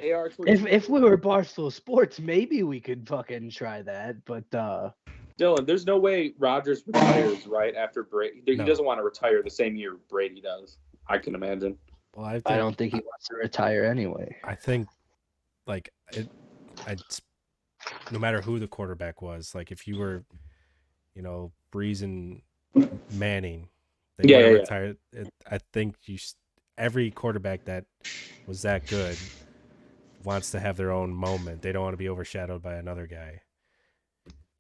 AR If we were Barstool Sports, maybe we could fucking try that. But Dylan, there's no way Rodgers retires right after Brady. He No. doesn't want to retire the same year Brady does. I can imagine. Well, I don't think he wants to retire anyway. I think, like, no matter who the quarterback was, like, if you were, Breeze and Manning, they Yeah, want to yeah. retire. I think every quarterback that was that good wants to have their own moment. They don't want to be overshadowed by another guy.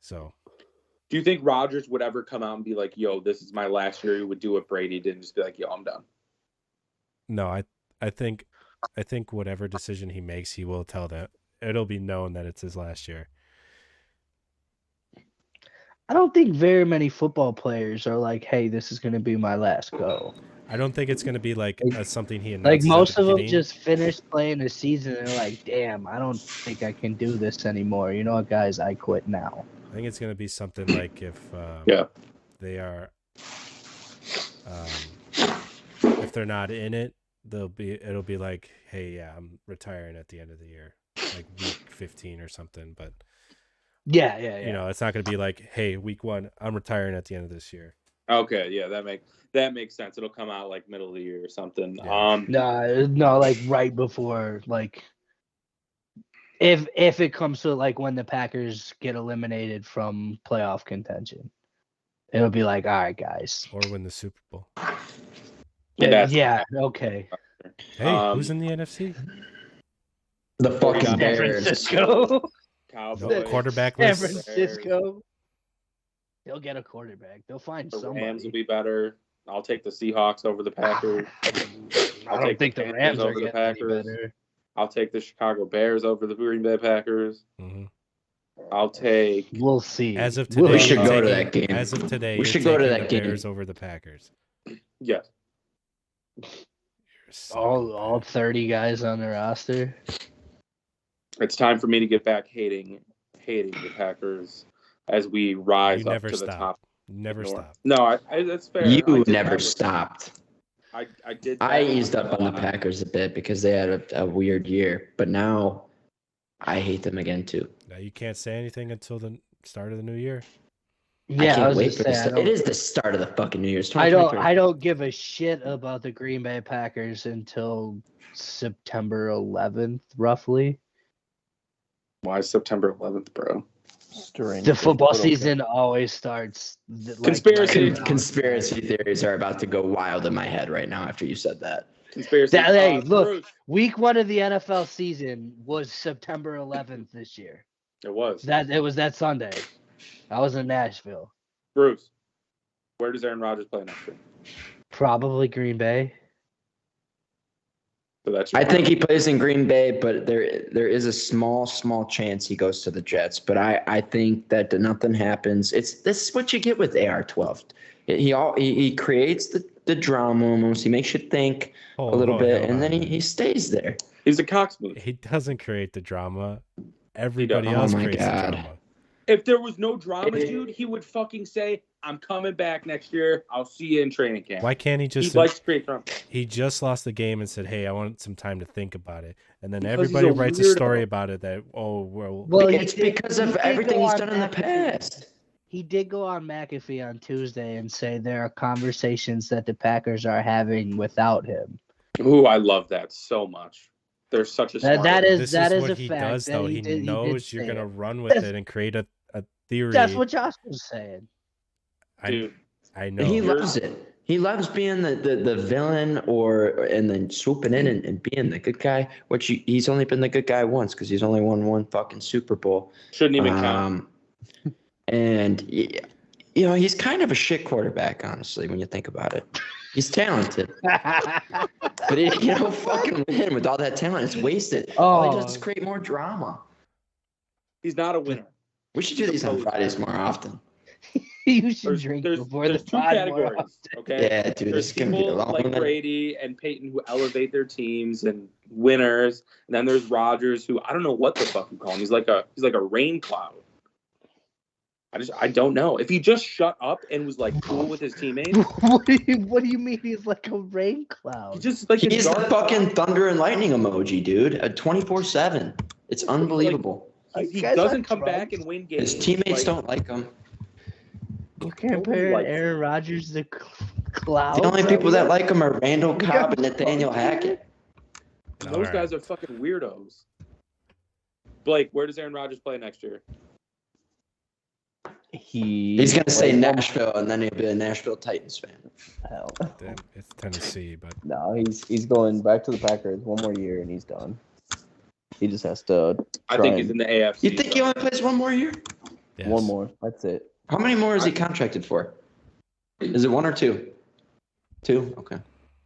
So, Do you think Rodgers would ever come out and be like, "Yo, this is my last year"? He would do what Brady did and just be like, "Yo, I'm done." no, I think whatever decision he makes, he will tell that it'll be known that it's his last year. I don't think very many football players are like, "Hey, this is going to be my last go." I don't think it's going to be like something he Like announces at most the of them beginning. just finished playing the season and they're like, "Damn, I don't think I can do this anymore." You know what, guys? I quit now. I think it's going to be something like if Yeah. they are if they're not in it, it'll be like, hey, yeah, I'm retiring at the end of the year, like week 15 or something. But Yeah. it's not going to be like, hey, week 1, I'm retiring at the end of this year. Okay, yeah, that makes sense. It'll come out like middle of the year or something. Yeah. No, like right before, like if it comes to like when the Packers get eliminated from playoff contention, it'll be like, all right, guys. Or win the Super Bowl. Yeah, okay. Hey, who's in the NFC? the fucking San San Bears. Francisco. Cowboys, No, quarterback San list. Francisco. They'll get a quarterback. They'll find The somebody. Rams will be better. I'll take the Seahawks over the Packers. I I'll don't take think the Panthers Rams are over the getting any Packers. better. I'll take the Chicago Bears over the Green Bay Packers. hmm I'll take. We'll see. As of today, We'll We should you're go to taking- that game. As of today, We you're should go to taking that the game. Bears over the Packers. Yes. You're so all 30 guys on the roster. It's time for me to get back hating the Packers as we rise You up never to the stop. top. Never North. stop. No, that's fair. I You did never that. stopped. I did. I that. eased up on the Packers a bit because they had a weird year, but now I hate them again too. Now you can't say anything until the start of the new year. I Yeah, I can't was wait gonna for say, this. I don't- It is the start of the fucking New Year's. I don't 2023. give a shit about the Green Bay Packers until September 11th, roughly. Why September 11th, bro? Strange. The football But okay. season always starts. Conspiracy. Conspiracy theories are about to go wild in my head right now after you said that. Conspiracy. Hey, look. Bruce. Week 1 of the NFL season was September 11th this year. It was. It was that Sunday. I was in Nashville. Bruce. Where does Aaron Rodgers play next year? Probably Green Bay. So that's I think he plays in Green Bay, but there is a small chance he goes to the Jets. But I think that nothing happens. This is what you get with AR-12. He creates the drama almost. He makes you think a little bit, and then he stays there. He's a cocksmooth. He doesn't create the drama. Everybody Oh else my creates God. the drama. If there was no drama, dude, he would fucking say, "I'm coming back next year. I'll see you in training camp." Why can't he He just? likes to create drama. He just lost the game and said, "Hey, I want some time to think about it," and then Because he's everybody a writes a weirdo. story about it. That Well, It's because of everything he's done in the past. He did go on McAfee on Tuesday and say there are conversations that the Packers are having without him. Ooh, I love that so much. They're such a smart. That is this that is is what a he fact. does, that though. He did knows you're say gonna it. run with it and create a theory. That's what Josh was saying. Dude, I know. He loves it. He loves being the villain and then swooping in and being the good guy, which he's only been the good guy once because he's only won one fucking Super Bowl. shouldn't even count. And he's kind of a shit quarterback, honestly, when you think about it. He's talented, but he don't fucking win with all that talent. It's wasted. All he does is create more drama. He's not a winner. We should do these on Fridays more often. You should drink before the there's two pod more categories. often. Okay. Yeah, dude, There's this is gonna be a people long like one. Brady and Peyton who elevate their teams and winners, and then there's Rodgers who I don't know what the fuck you call him. He's like a rain cloud. I don't know. If he just shut up and was like cool with his teammates, what do you mean he's like a rain cloud? he just like He's the dark fucking thunder and lightning emoji, dude. 24/7. It's unbelievable. He Guys doesn't on come drugs. back and win games. His teammates Like, don't like him. You're comparing likes Aaron Rodgers to clouds. The only people that like him are Randall You got Cobb and Nathaniel Hackett. Those All right. guys are fucking weirdos. Blake, where does Aaron Rodgers play next year? He's gonna say Nashville, and then he'll be a Nashville Titans fan. Hell. Then it's Tennessee, but No, he's going back to the Packers one more year and he's done. He just has to. I try think and- he's in the AFC. You think he only plays one more year? yes. one more. That's it. How many more is he contracted for? Is it one or two? Two? Okay.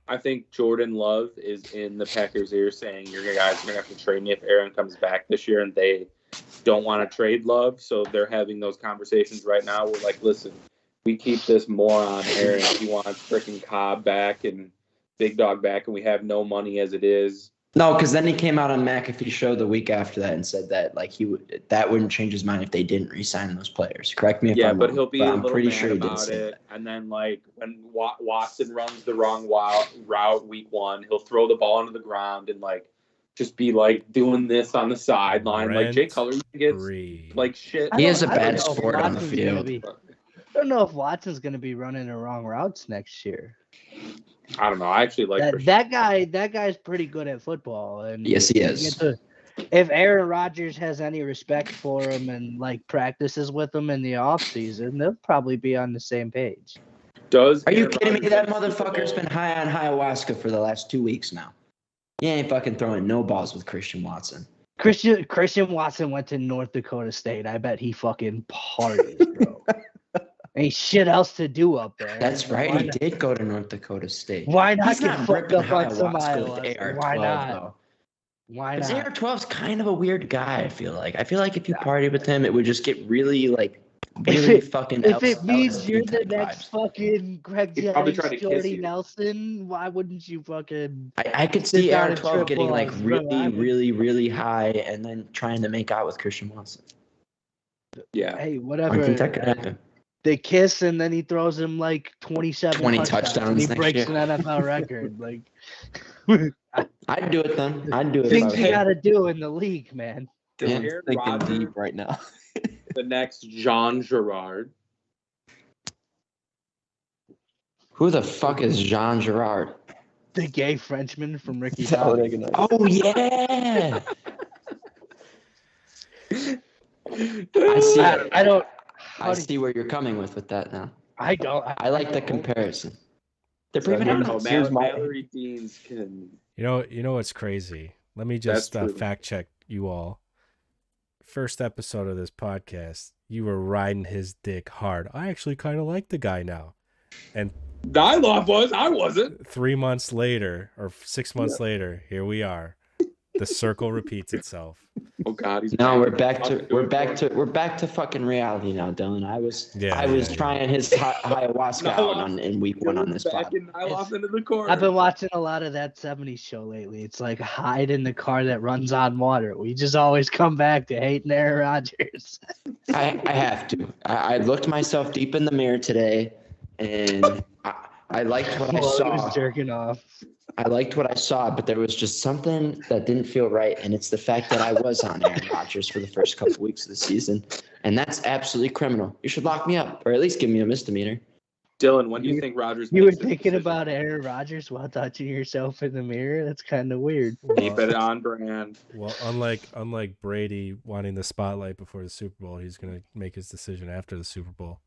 I think Jordan Love is in the Packers' ear saying, "Your guys are gonna have to trade me if Aaron comes back this year," and they don't want to trade Love, so they're having those conversations right now. We're like, "Listen, we keep this moron Aaron. He wants freaking Cobb back and Big Dog back, and we have no money as it is." No, because then he came out on McAfee's show the week after that and said that that wouldn't change his mind if they didn't re-sign those players. Correct me if Yeah, I'm but wrong, he'll be a I'm little pretty mad sure he did about say it. that. And then, like, when Watson runs the wrong route week one, he'll throw the ball into the ground and, like, just be, like, doing this on the sideline. Like, Jay Cutler gets, Rent-free. like, shit. He is a I don't bad know if sport on the Watson's gonna field. be- I don't know if Watson's going to be running the wrong routes next year. I don't know. I actually like Christian. That guy's pretty good at football, and Yes, he you is. get to- if Aaron Rodgers has any respect for him and like practices with him in the offseason, they'll probably be on the same page. Are you Aaron kidding me? Rodgers That win the Super motherfucker's Bowl? been high on ayahuasca for the last 2 weeks now. He ain't fucking throwing no balls with Christian Watson. Christian Watson went to North Dakota State. I bet he fucking parties, bro. Ain't shit else to do up there. That's right. Why He not- did go to North Dakota State. Why not He's get not fucked ripping up on some ayahuasca with ayahuasca? AR-12, Why not? though. Why Because not? AR-12's kind of a weird guy, I feel like. I feel like if you party with him, it would just get really, really fucking If it means LSD you're the type next vibes. fucking Greg He'd probably Jennings, try to kiss Jordy you. Nelson, why wouldn't you fucking? I could Sit see down and AR-12 getting, trip balls, really, bro. really, really high and then trying to make out with Christian Watson. Yeah. Hey, I whatever. think that could happen. They kiss and then he throws him like 27 20 and touchdowns he next breaks year. an NFL record. Like I'd do it then. I'd do it. things if I you was- gotta do in the league, man. Does Yeah, Aaron Thinking Rodgers deep right now. the next Jean Girard? Who the fuck is Jean Girard? The gay Frenchman from Ricky That's how they Bobby. can- Oh, yeah. I see it. I don't. I How do see where you're coming with that now. I don't. I like the don't. comparison. They're So bringing I here's- don't him know. here's my- Mallory Deans can. You know what's crazy? Let me just That's true. fact check you all. First episode of this podcast, you were riding his dick hard. I actually kind of like the guy now. And Nyloff was. I wasn't. 3 months later or 6 months later, here we are. The circle repeats itself. Oh God, he's No, we're back to fucking reality now, Dylan. I was trying his ayahuasca out in week 1 on this pod. Backing Nyloff into the corner. I've been watching a lot of that 70s show lately. It's like hide in the car that runs on water. We just always come back to hating Aaron Rodgers. I have to. I looked myself deep in the mirror today, and I liked what I Well, he saw. was jerking off. I liked what I saw, but there was just something that didn't feel right, and it's the fact that I was on Aaron Rodgers for the first couple weeks of the season, and that's absolutely criminal. You should lock me up, or at least give me a misdemeanor. Dylan, when do you think Rodgers? You were makes this thinking decision? about Aaron Rodgers while touching yourself in the mirror? That's kind of weird. Keep it on brand. Well, unlike Brady wanting the spotlight before the Super Bowl, he's going to make his decision after the Super Bowl,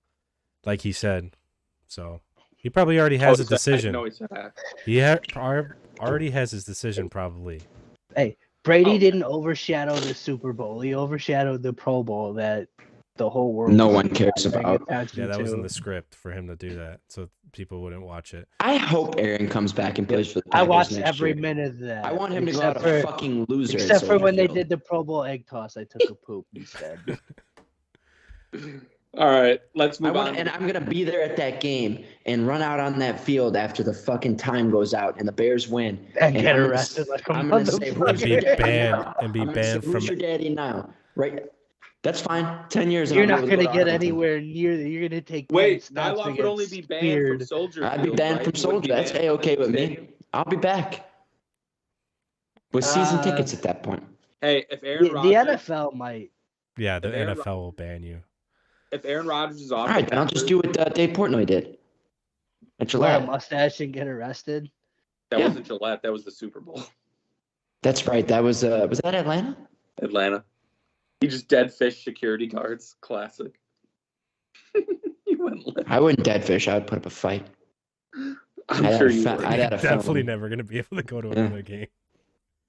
like he said. So he probably already has a decision. No, he said that. He already has his decision probably. Hey, Brady didn't overshadow the Super Bowl. He overshadowed the Pro Bowl that the whole world. No was one cares paying about. attention Yeah, that was to. in the script for him to do that, so people wouldn't watch it. I hope Aaron comes back and plays for the I Packers watched next every year. minute of that. I want him to go except out for- a fucking loser. at Except for Soldier when they Field. did the Pro Bowl egg toss, I took a poop instead. All right, let's move on. And I'm gonna be there at that game and run out on that field after the fucking time goes out and the Bears win. And get I'm gonna arrested like a I'm gonna say, And "Who's be your daddy banned now?" and be I'm gonna say, banned "Who's from. your daddy now?" Right? That's fine. 10 years. and You're I'll not be able going to to get Arlington. anywhere near that. You're going to take 10 Wait, steps Nyloff to would get only be banned speared. from Soldier I'd be Field, banned right? from He wouldn't be Soldier. That's banned A-okay from with me. Stadium. I'll be back with season Uh, tickets at that point. Hey, if Aaron The Rodgers, NFL might. Yeah, the If Aaron NFL will ban you. if Aaron Rodgers is off, All right, then I'll just do what Dave Portnoy did at Wear a Gillette. mustache and get arrested. That Yeah. wasn't Gillette. That was the Super Bowl. That's right. That was that Atlanta? Atlanta. He just dead fish security guards. Classic. You wouldn't let. I wouldn't dead fish. I would put up a fight. I'm I'd sure have you fa- would. I'd had a Definitely felony. never going to be able to go to Yeah. another game.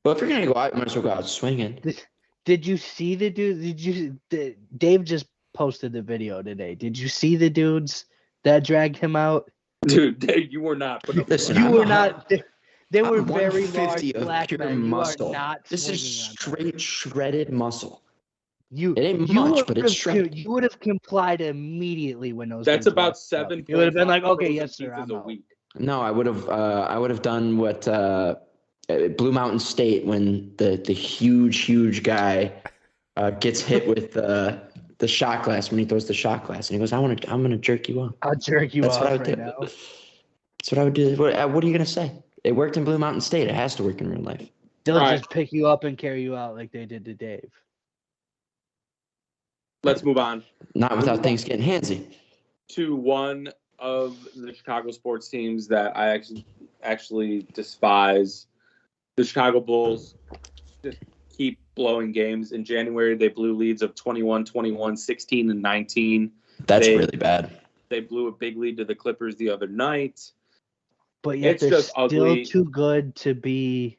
Well, if you're gonna go out, you might as well go out swinging. Did you see the dude? Dave just posted the video today. Did you see the dudes that dragged him out? Dude, you were not putting up. Listen, a fight. I'm You were a- not. They were I'm very 150 large of black pure men. muscle. You are not. This is swinging on them. straight shredded muscle. You. It ain't you much, would but it's have- shredded. You would have complied immediately when those. That's dudes about walked up. 7. You would have been like, okay, yes, sir, I'm a out. week. No, I would have done what Blue Mountain State when the huge guy gets hit with the shot glass when he throws the shot glass and he goes, I'm gonna jerk you off. I'll jerk you That's off what I would right do. now. That's what I would do. What are you gonna say? It worked in Blue Mountain State. It has to work in real life. They'll Alright. just pick you up and carry you out like they did to Dave. Let's move on Not without things getting handsy. to one of the Chicago sports teams that I actually despise. The Chicago Bulls just keep blowing games. In January, they blew leads of 21-21, 16 and 19. That's They- really bad. They blew a big lead to the Clippers the other night. But yet It's they're just still ugly. too good to be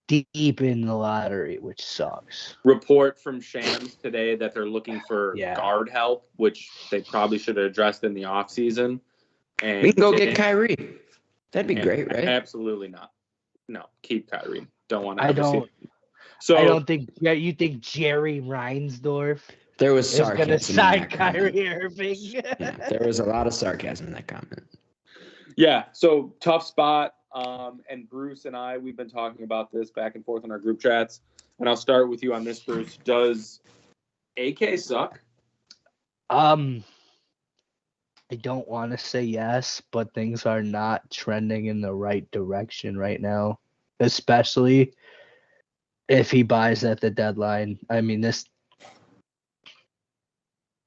deep in the lottery, which sucks. Report from Shams today that they're looking for Yeah. guard help, which they probably should have addressed in the offseason. And We can go get Kyrie. That'd be great, right? Absolutely not. No, keep Kyrie. Don't want to. I don't. So I don't think. Yeah, you think Jerry Reinsdorf There was is going to sarcasm. in sign that comment. Kyrie Irving? Yeah, there was a lot of sarcasm in that comment. yeah, so tough spot. And Bruce and I, we've been talking about this back and forth in our group chats. And I'll start with you on this, Bruce. Does AK suck? I don't want to say yes, but things are not trending in the right direction right now, especially if he buys at the deadline. I mean,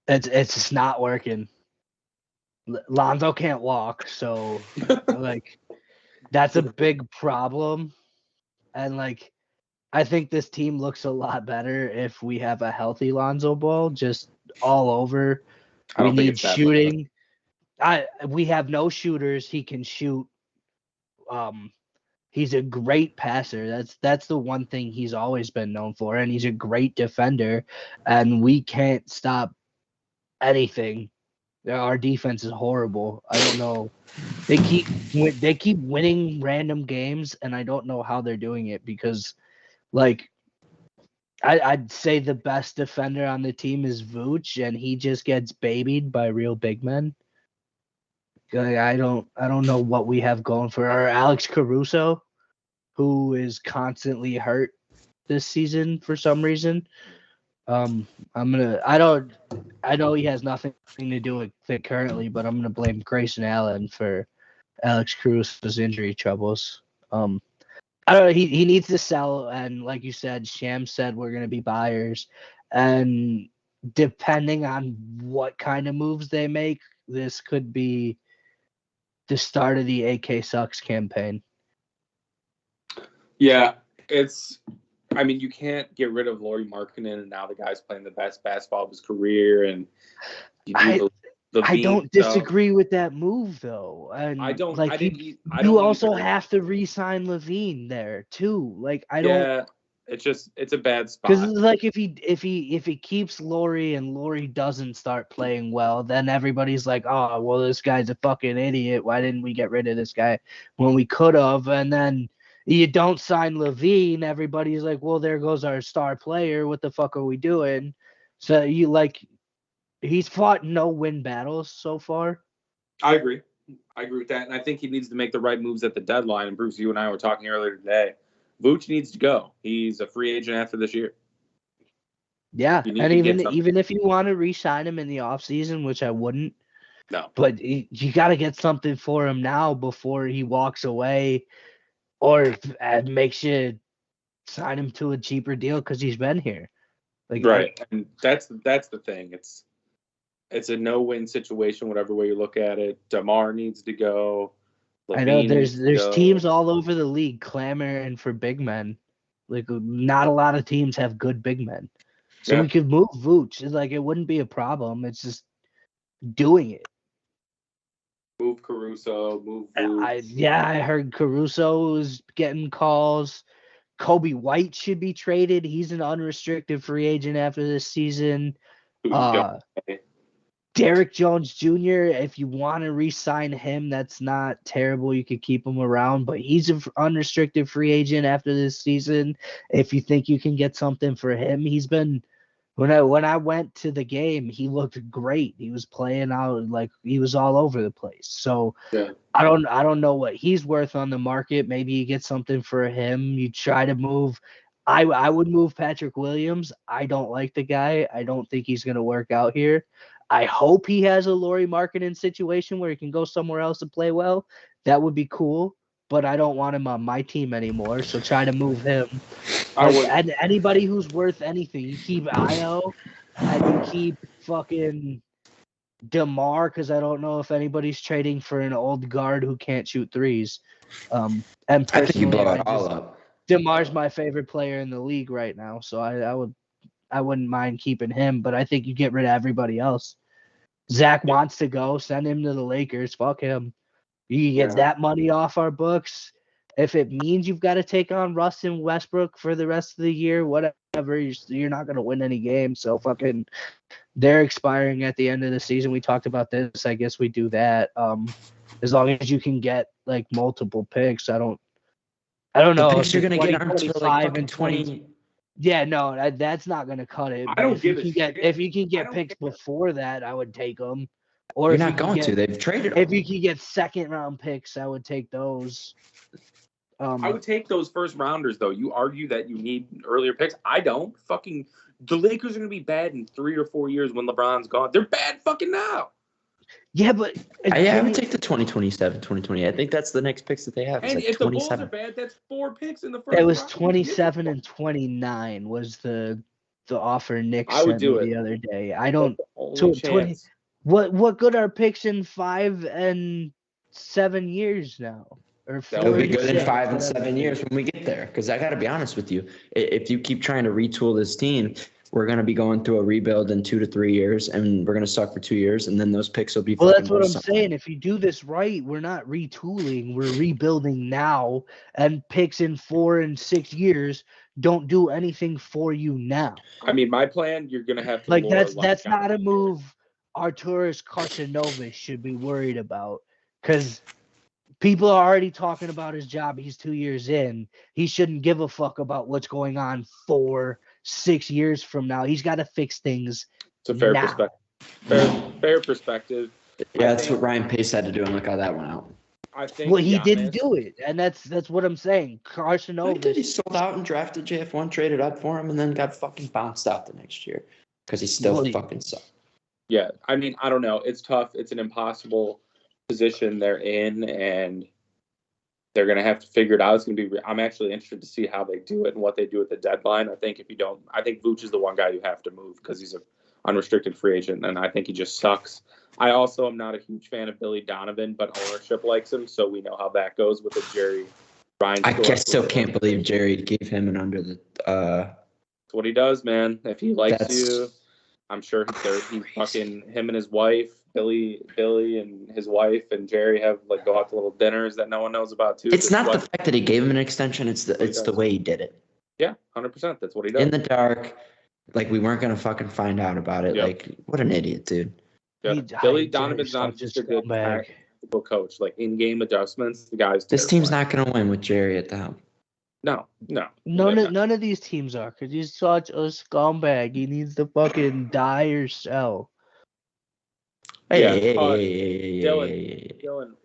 it's just not working. Lonzo can't walk, so like that's a big problem. And like I think this team looks a lot better if we have a healthy Lonzo Ball just all over. I We don't think need it's that shooting. We have no shooters. He can shoot. He's a great passer. That's the one thing he's always been known for, and he's a great defender. And we can't stop anything Yeah, our defense is horrible. I don't know. They keep winning random games, and I don't know how they're doing it because, like, I'd say the best defender on the team is Vooch, and he just gets babied by real big men. Like, I don't know what we have going for our Alex Caruso, who is constantly hurt this season for some reason. I know he has nothing to do with it currently, but I'm gonna blame Grayson Allen for Alex Caruso's injury troubles. I don't know. He needs to sell, and like you said, Sham said we're gonna be buyers, and depending on what kind of moves they make, this could be the start of the AK Sucks campaign. Yeah, I mean, you can't get rid of Lauri Markkanen, and now the guy's playing the best basketball of his career, and you do I don't disagree with that move though. And I don't. like you also have to re-sign Levine there too. Like I don't. Yeah, it's a bad spot. Because like if he keeps Lauri and Lauri doesn't start playing well, then everybody's like, oh well, this guy's a fucking idiot. Why didn't we get rid of this guy when we could have? And then you don't sign Levine, everybody's like, well, there goes our star player. What the fuck are we doing? So he's fought no win battles so far. I agree with that, and I think he needs to make the right moves at the deadline. And Bruce, you and I were talking earlier today. Vooch needs to go. He's a free agent after this year. Yeah, and even if you want to re-sign him in the offseason, which I wouldn't. No. But you got to get something for him now before he walks away, or makes you sign him to a cheaper deal because he's been here. Like, right, and that's the thing. It's a no-win situation, whatever way you look at it. DeMar needs to go. I know there's teams all over the league clamoring for big men. Like, not a lot of teams have good big men. So we could move Vooch. Like, it wouldn't be a problem. It's just doing it. Move Caruso, move Vooch. I heard Caruso is getting calls. Kobe White should be traded. He's an unrestricted free agent after this season. Derrick Jones Jr., if you want to re-sign him, that's not terrible. You could keep him around, but he's an unrestricted free agent after this season. If you think you can get something for him, he's been when I went to the game, he looked great. He was playing out like he was all over the place. So I don't know what he's worth on the market. Maybe you get something for him. You try to move. I would move Patrick Williams. I don't like the guy. I don't think he's going to work out here. I hope he has a Lauri Markkanen situation where he can go somewhere else and play well. That would be cool, but I don't want him on my team anymore, so try to move him. And anybody who's worth anything, you keep Io, and you keep fucking DeMar, because I don't know if anybody's trading for an old guard who can't shoot threes. And I think you blow it all up. DeMar's my favorite player in the league right now, so I wouldn't mind keeping him, but I think you get rid of everybody else. Zach wants to go, send him to the Lakers. Fuck him. You can get that money off our books. If it means you've got to take on Russ and Westbrook for the rest of the year, whatever, you're not going to win any games. So fucking, they're expiring at the end of the season. We talked about this. I guess we do that. As long as you can get like multiple picks, I don't know. The picks you're going to get aren't until like fucking 20. Yeah, no, that's not going to cut it. I don't give a shit. If you can get picks before that, I would take them. Or you're not going to. They've traded them. If you can get second-round picks, I would take those. I would take those first rounders, though. You argue that you need earlier picks. I don't. Fucking the Lakers are going to be bad in 3 or 4 years when LeBron's gone. They're bad fucking now. Yeah, but I would take the 2027, 2020. I think that's the next picks that they have. And like if 27. the Bulls are bad, that's 4 picks in the first. It was 27 and 29 was the offer Nick sent me the other day. I don't. 20. What good are picks in 5 and 7 years now? Or it'll be good in 5 and 7 years when we get there. Because I got to be honest with you, if you keep trying to retool this team, we're going to be going through a rebuild in 2 to 3 years, and we're going to suck for 2 years, and then those picks will be. Well, that's what I'm saying. If you do this right, we're not retooling. We're rebuilding now, and picks in 4 and 6 years don't do anything for you now. I mean, my plan, you're going to have to that's not a move Arturas Karstanovich should be worried about, because people are already talking about his job. He's 2 years in. He shouldn't give a fuck about what's going on 4-6 years from now. He's got to fix things. It's a fair now. perspective. Fair perspective. Yeah, that's what Ryan Pace had to do, and look how that went out. I think. Well, he didn't Giannis- do it, and that's what I'm saying. No, he did. He Karstanovich. sold out and drafted JF1, traded up for him, and then got fucking bounced out the next year because he still Well, fucking sucked. Yeah, I mean, I don't know. It's tough. It's an impossible position they're in, and they're gonna have to figure it out. It's gonna be. I'm actually interested to see how they do it and what they do at the deadline. I think I think Vooch is the one guy you have to move because he's an unrestricted free agent, and I think he just sucks. I also am not a huge fan of Billy Donovan, but ownership likes him, so we know how that goes with the Jerry Ryan. I still can't believe Jerry gave him an under the. That's what he does, man. If he likes That's you, I'm sure he fucking him and his wife, Billy and his wife and Jerry have like go out to little dinners that no one knows about too. It's Just not the what- fact that he gave him an extension. It's the way he did it. Yeah, 100%. That's what he does. In the dark, like we weren't gonna fucking find out about it. Yep. Like what an idiot, dude. Yeah. Billy Donovan's not just a good tactical coach. Like in-game adjustments, the guy's This team's terrifying. not gonna win with Jerry at the helm. No. None of these teams are, because he's such a scumbag. He needs to fucking die or sell. Hey, Dylan,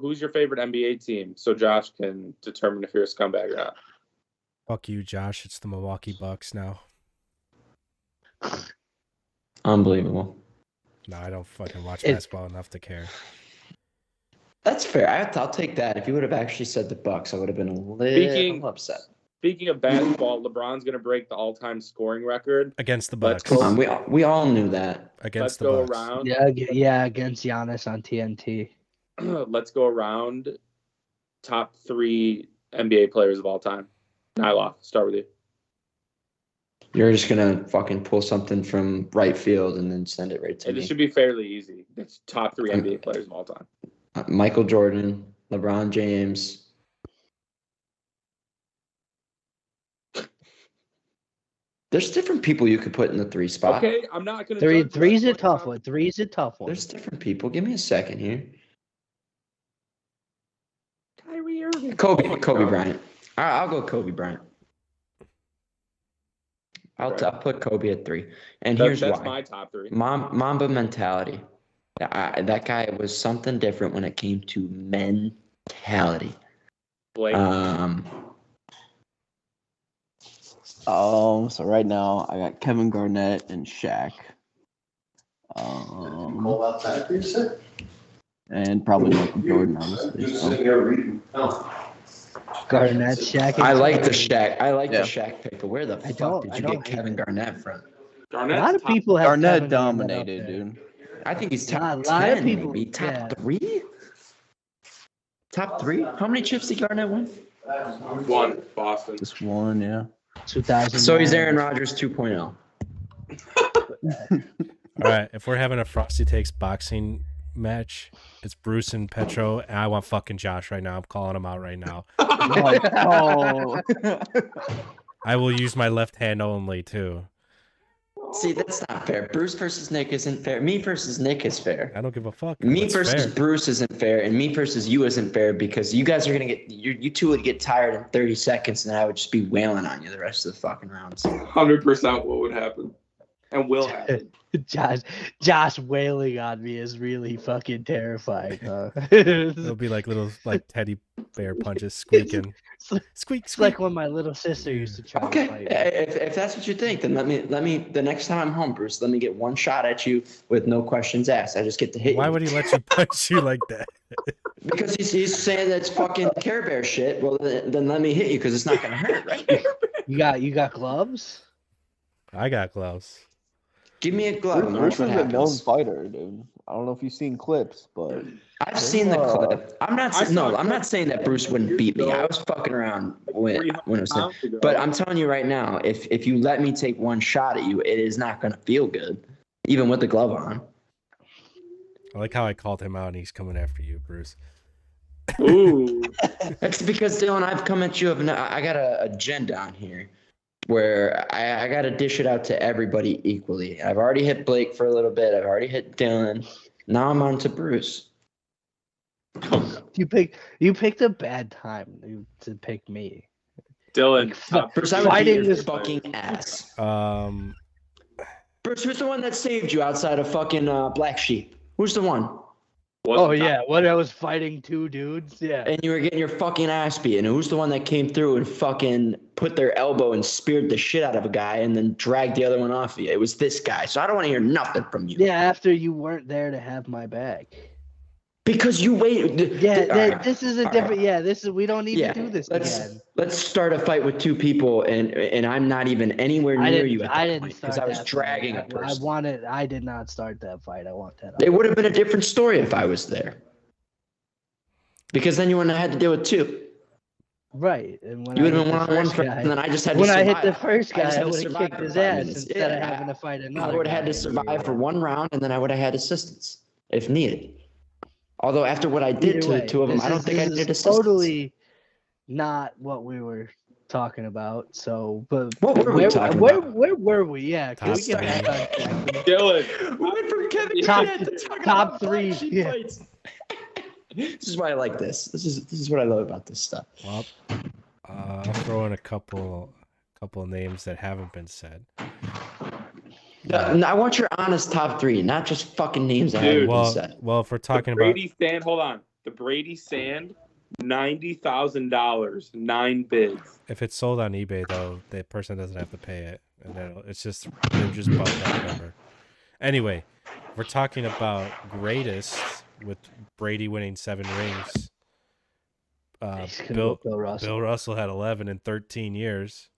who's your favorite NBA team? So Josh can determine if you're a scumbag or not. Fuck you, Josh. It's the Milwaukee Bucks now. Unbelievable. No, I don't fucking watch It- basketball enough to care. That's fair. I'll take that. If you would have actually said the Bucks, I would have been a little Speaking- upset. Speaking of basketball, LeBron's going to break the all-time scoring record. Against the Let's Bucks. go. Come on, we all knew that. Let's Against the go Bucks. around. Yeah, against Giannis on TNT. Let's go around. Top 3 NBA players of all time. Nyla, start with you. You're just gonna fucking pull something from right field and then send it right to It me. should be fairly easy. It's top 3 NBA players of all time. Michael Jordan, LeBron James. There's different people you could put in the 3 spot. Okay, I'm not going to. Three's a tough one. Three's a tough one. There's different people. Give me a second here. Kyrie Irving. Kobe Bryant. I'll go Kobe Bryant. I'll put Kobe at 3. And here's That's why. my top 3. Mamba mentality. That guy was something different when it came to mentality. Blake. So right now I got Kevin Garnett and Shaq. Call outside for you, sir? And probably Michael Jordan, obviously. Just so. sitting here reading. Oh. Garnett, Shaq. I like the Shaq. I like Yeah. the Shaq pick, but where the I fuck don't- did I you don't get hate Kevin that. Garnett from? A lot of people have Garnett Kevin Garnett up dominated, there. dude. I think he's top A lot of 10, people- maybe. Top yeah. 3? Top 3? How many chips did Garnett win? 1, Boston. Just one, yeah. 2000. So he's Aaron Rodgers 2.0. All right, if we're having a Frosty Takes boxing match, it's Bruce and Petro, and I want fucking Josh right now. I'm calling him out right now. Oh. I will use my left hand only too. See, that's not fair. Bruce versus Nick isn't fair. Me versus Nick is fair. I don't give a fuck. Me That's versus fair. Bruce isn't fair, and me versus you isn't fair because you guys are gonna get you two would get tired in 30 seconds, and I would just be wailing on you the rest of the fucking rounds. 100% what would happen. And will happen. Josh wailing on me is really fucking terrifying. Huh? It'll be like little teddy bear punches squeaking. Squeak, It's squeak. like when my little sister used to try to Okay, fight me. if that's what you think, then let me the next time I'm home, Bruce, let me get one shot at you with no questions asked. I just get to hit Why you. would he let you punch you like that? Because he's saying that's fucking Care Bear shit. Well, then let me hit you because it's not gonna hurt, right? You got gloves? I got gloves. Give me a glove. and watch Bruce what is a known happens. fighter, dude. I don't know if you've seen clips, but I've seen the clip. I'm not I saw saying that Bruce wouldn't beat me. I was fucking around when it was. 300 pounds ago. But I'm telling you right now, if you let me take one shot at you, it is not gonna feel good, even with the glove on. I like how I called him out and he's coming after you, Bruce. Ooh. That's because Dylan, I've come at you. I got an agenda on here. where I got to dish it out to everybody equally. I've already hit Blake for a little bit. I've already hit Dylan. Now I'm on to Bruce. You picked a bad time to pick me. Dylan, Like, top Bruce, three I would beat Fighting your this- fucking ass. Bruce, who's the one that saved you outside of fucking Black Sheep? Who's the one? Oh yeah, when I was fighting two dudes, yeah. And you were getting your fucking ass beat. And who's the one that came through and fucking put their elbow and speared the shit out of a guy and then dragged the other one off of you? It was this guy. So I don't want to hear nothing from you. Yeah, after you weren't there to have my back. Because you waited. Yeah, this is a different. Yeah, this is. We don't need to do this again. Let's start a fight with two people, and I'm not even anywhere near you at that point because I was dragging a person. I did not start that fight. I want that. It would have been a different story if I was there. Because then you wouldn't have had to deal with two. Right, and when You would I have hit been the one-on-one first first, guy, and then I just had to when I survive. hit the first I just guy, had I to would have survive kicked for his 5 ass minutes. instead of Yeah. having to fight another. I would have had guy. to survive for one round, and then I would have had assistance if needed. Although after what I did to the two of them, I don't think I needed assistance. Totally not what we were talking about. So, but What were we talking where, about? Where were we? Yeah, can we Top get back three. on track? Dylan, We went from Kevin Top- Durant to talking top about three, Black Sheep yeah. fights. This is why I like this. This is what I love about this stuff. Well, I'll throw in a couple of names that haven't been said. I want your honest top three, not just fucking names that haven't been Well, said. well, if we're talking the about Brady Sand. Hold on, the Brady Sand, $90,000, 9 bids. if it's sold on eBay though, the person doesn't have to pay it, and then it's just they're just bump that number. Anyway, we're talking about greatest with Brady winning 7 rings. He's gonna Bill go Bill Russell. Bill Russell had 11 in 13 years.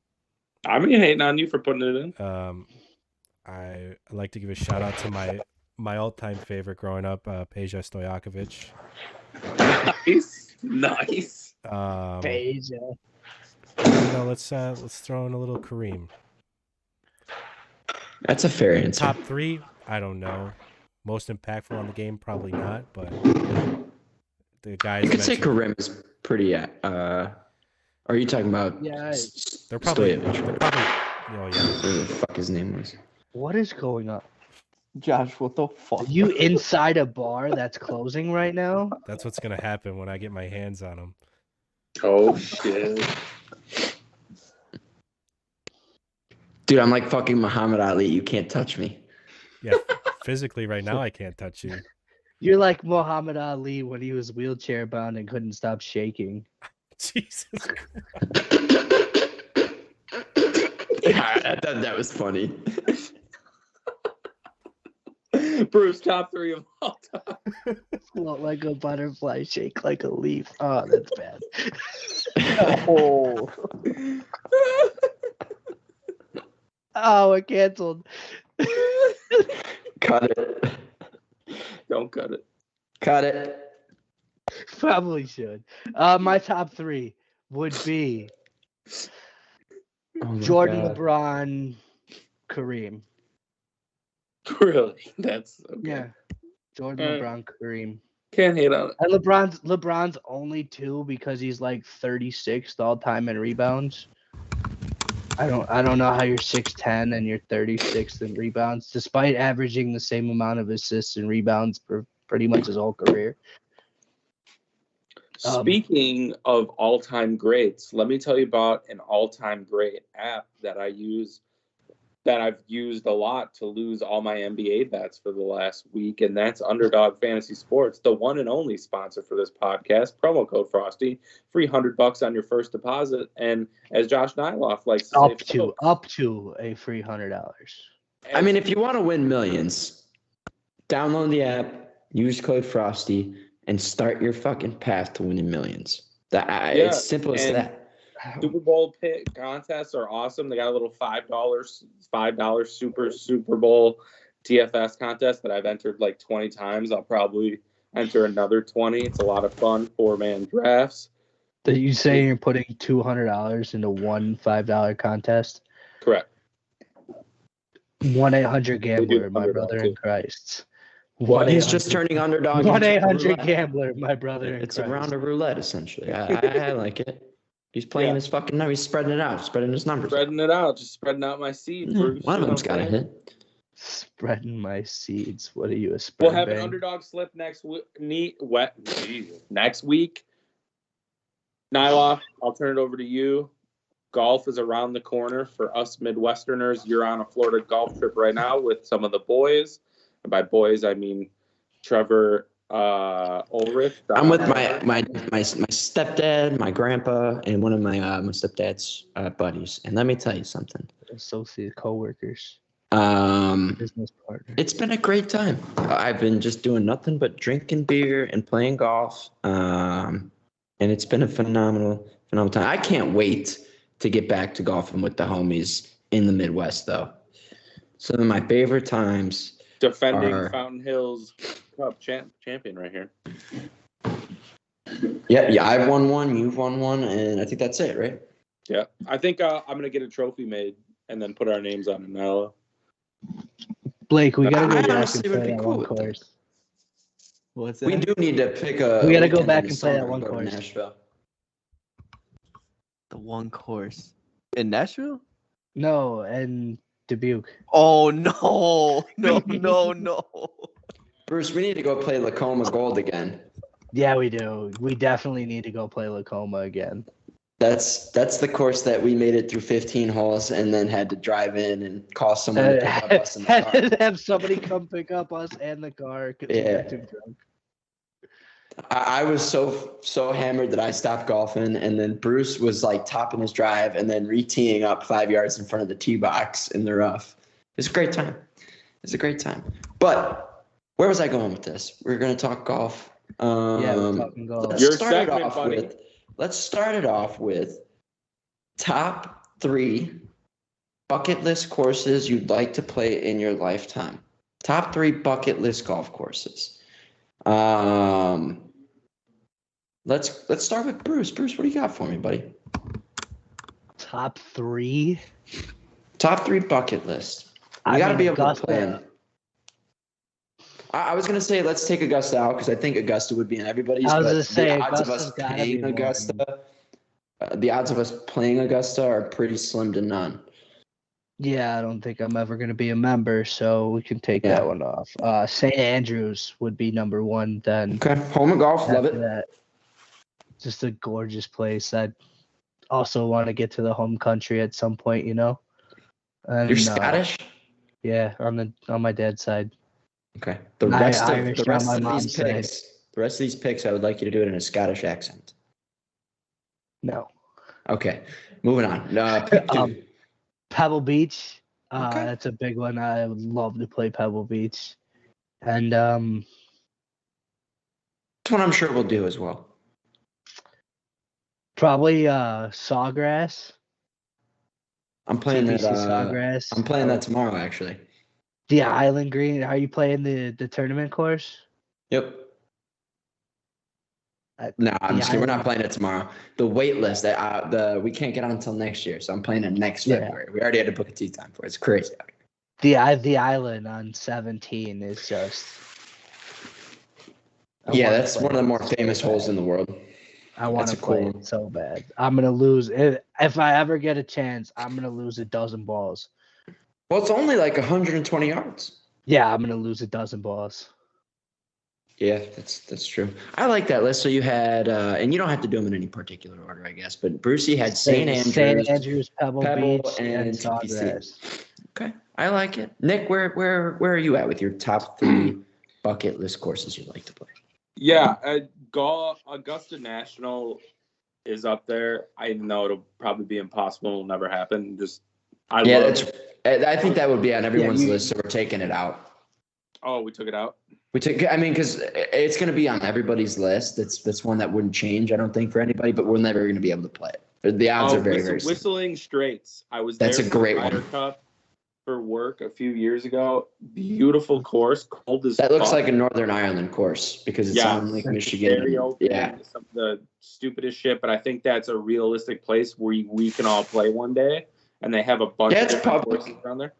I mean, hating on you for putting it in. I like to give a shout out to my all-time favorite growing up, Peja Stojakovic. Nice. Page, Let's throw in a little Kareem. That's a fair answer. Top 3, I don't know. Most impactful on the game, probably not, but the guys. You could say mentioned- Kareem is pretty. Are you talking about? Yeah, They're probably. Stojakovic, They're right? probably. Oh yeah. Whatever the fuck his name was. what is going on? Josh, what the fuck? Are you inside a bar that's closing right now? That's what's gonna happen when I get my hands on them. Oh shit. Dude, I'm like fucking Muhammad Ali. You can't touch me. Yeah, physically right now I can't touch you. You're like Muhammad Ali when he was wheelchair bound and couldn't stop shaking. Jesus. Yeah, I thought that was funny. Bruce, top 3 of all time. Float like a butterfly, shake like a leaf. Oh, that's bad. Oh, Oh, it canceled. Cut it. Don't cut it. Cut it. Probably should. My top 3 would be Oh my Jordan, God. LeBron, Kareem. Really? That's okay. Yeah. Jordan, Mm. LeBron, Kareem. Can't hate on it. And LeBron's only 2 because he's like 36th all time in rebounds. I don't know how you're 6'10" and you're 36th in rebounds, despite averaging the same amount of assists and rebounds for pretty much his whole career. Speaking of all-time greats, let me tell you about an all-time great app that I use, that I've used a lot to lose all my NBA bets for the last week, and that's Underdog Fantasy Sports, the one and only sponsor for this podcast. Promo code Frosty, free $100 on your first deposit, and as Josh Nyloff likes to say, Up to a free $100. I mean, if you want to win millions, download the app, use code Frosty, and start your fucking path to winning millions. It's simple as and- that. Super Bowl pick contests are awesome. They got a little $5 Super Bowl DFS contest that I've entered like 20 times. I'll probably enter another 20. It's a lot of fun. 4-man drafts. So you say you're putting $200 into one $5 contest? Correct. 1-800-GAMBLER, my underdog, brother too. in Christ. He's just turning underdog. into 1-800 roulette. Gambler, my brother in It's Christ. a round of roulette, essentially. I like it. He's playing Yeah. his fucking number. He's spreading it out, spreading his numbers. Spreading it out, just spreading out my seeds. Yeah, Bruce, one of you know them's what got I'm to saying? hit. Spreading my seeds. What are you, a sperm We'll have an bank? underdog slip next next week. Nyla, I'll turn it over to you. Golf is around the corner for us Midwesterners. You're on a Florida golf trip right now with some of the boys. And by boys, I mean Trevor Ulrich. I'm with my stepdad, my grandpa, and one of my stepdad's buddies. And let me tell you something. Associate coworkers, Um, business partners. It's been a great time. I've been just doing nothing but drinking beer and playing golf. And it's been a phenomenal time. I can't wait to get back to golfing with the homies in the Midwest, though. Some of my favorite times. Defending are- Fountain Hills Cup champion right here. Yeah, I've won one, you've won one, and I think that's it, right? Yeah, I think I'm gonna get a trophy made and then put our names on it. Nyla. Blake, we gotta I go back honestly and would play be that cool one with that. course. What's that? We do need to pick a. We gotta go weekend back in the and play that summer one and go to course. Nashville. The one course in Nashville? No, and Dubuque. Oh no, no. Bruce, we need to go play Lacoma Gold again. Yeah, we do. We definitely need to go play Lacoma again. That's the course that we made it through 15 holes and then had to drive in and call someone to pick up us in the car. Have somebody come pick up us and the car because we Yeah. got too drunk. I was so hammered that I stopped golfing, and then Bruce was like topping his drive and then re-teeing up 5 yards in front of the tee box in the rough. It's a great time. It's a great time. But where was I going with this? We're gonna talk golf. Yeah, we're talking golf. Your segment, buddy. Let's start it off with top 3 bucket list courses you'd like to play in your lifetime. Top 3 bucket list golf courses. Let's start with Bruce. Bruce, what do you got for me, buddy? Top 3. Top 3 bucket list. You I got to mean, be able Augusta. to plan. I was gonna say let's take Augusta out because I think Augusta would be in everybody's. I was but gonna say, the odds of Augusta's us gotta be paying one. Augusta, the odds of us playing Augusta are pretty slim to none. Yeah, I don't think I'm ever going to be a member, so we can take Yeah. that one off. St. Andrews would be number 1 then. Okay, home of golf, love After it. that, just a gorgeous place. I'd also want to get to the home country at some point, you know. And, You're Scottish. Yeah, on my dad's side. Okay. The I- rest of Irish the on rest my of mom's these side. picks, the rest of these picks, I would like you to do it in a Scottish accent. No. Okay, moving on. Pick 2. Pebble Beach. Okay. That's a big one. I would love to play Pebble Beach. And This one I'm sure we'll do as well. probably Sawgrass. I'm playing that. TPC Sawgrass. I'm playing that tomorrow, actually. The Island Green. Are you playing the tournament course? Yep. I- No, I'm yeah, just kidding. We're I- not playing it tomorrow. The wait list that we can't get on until next year, so I'm playing it next Yeah. February. We already had to book a tee time for it. It's crazy out here. The Island on 17 is just. I Yeah, wanna that's play one of the it more so famous holes bad. in the world. I want to that's a play cool it one. so bad. I'm gonna lose if I ever get a chance. I'm gonna lose a dozen balls. Well, it's only like 120 yards. Yeah, I'm gonna lose a dozen balls. Yeah, that's true. I like that list. So you had, and you don't have to do them in any particular order, I guess. But Brucey had St. Andrews, Pebble Pebble, Beach, and and TPC. Sawgrass. Okay, I like it. Nick, where are you at with your top 3 bucket list courses you'd like to play? Yeah, Augusta National is up there. I know it'll probably be impossible. It'll never happen. I think that would be on everyone's you- list, so we're taking it out. Oh, we took it out. Because it's going to be on everybody's list. That's one that wouldn't change, I don't think, for anybody. But we're never going to be able to play it. The odds are very, very slim. Whistling Straits. I was That's there a for the great Ryder one. Cup for work a few years ago. Beautiful course, cold as That looks fuck. like a Northern Ireland course because it's on Lake Michigan. Very open, Yeah, some of the stupidest shit, but I think that's a realistic place where we can all play one day, and they have a bunch Yeah, of it's different public. courses around there.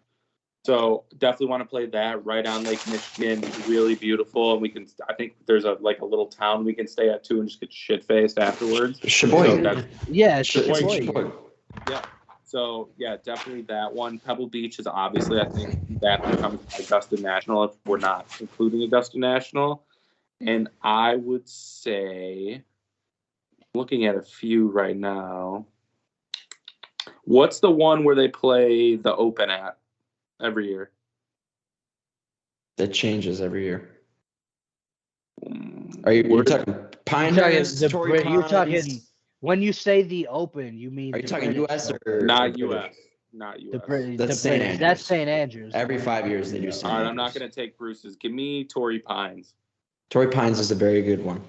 So definitely want to play that right on Lake Michigan. Really beautiful, and I think there's a little town we can stay at too, and just get shit faced afterwards. Sheboygan. So Yeah, It's Sheboygan. Sheboygan. yeah. So yeah, definitely that one. Pebble Beach is obviously, I think that becomes Augusta National if we're not including Augusta National. And I would say, looking at a few right now, what's the one where they play the Open at every year? That changes every year. Are you're talking Pinehurst, Torrey You're Pines? talking when you say the Open, you mean Are you the talking British U.S. Open. or Not British? U.S. Not The U.S. British? That's St. British. Andrews. That's St. Andrews. Every 5 years they do St. All right, Andrews. I'm not going to take Bruce's. Give me Torrey Pines. Torrey Pines is a very good one.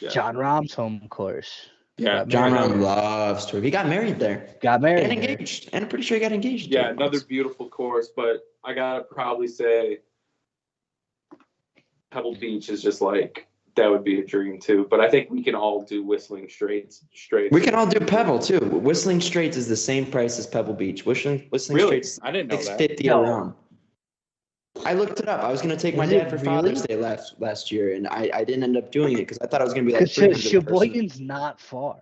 Yeah. John Rahm's home course. Yeah, John another- Rahm loves Torrey. He got married there. Got married. And there. engaged. And I'm pretty sure he got engaged. Yeah, there another once. beautiful course, but I gotta probably say Pebble Beach is just like that would be a dream too. But I think we can all do Whistling Straits. We can all do Pebble too. Whistling Straits is the same price as Pebble Beach. Whistling Really? Straits I didn't know that. $650 No. a round. I looked it up. I was going to take my Is dad it for really? Father's Day last year, and I didn't end up doing it because I thought it was going to be like Because $300 a person. Sheboygan's not far.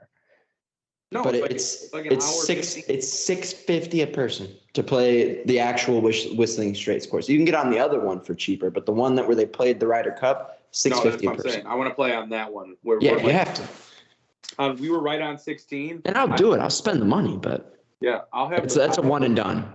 No, But it's like an hour. 15. it's $650 a person to play the actual Whistling Straits course. You can get on the other one for cheaper, but the one where they played the Ryder Cup, No, that's $650 what a I'm person. saying. I want to play on that one. Where Yeah, we're you like, have to. we were right on 16. And I'll do it. I'll spend the money, but Yeah, I'll have. that's a one and done.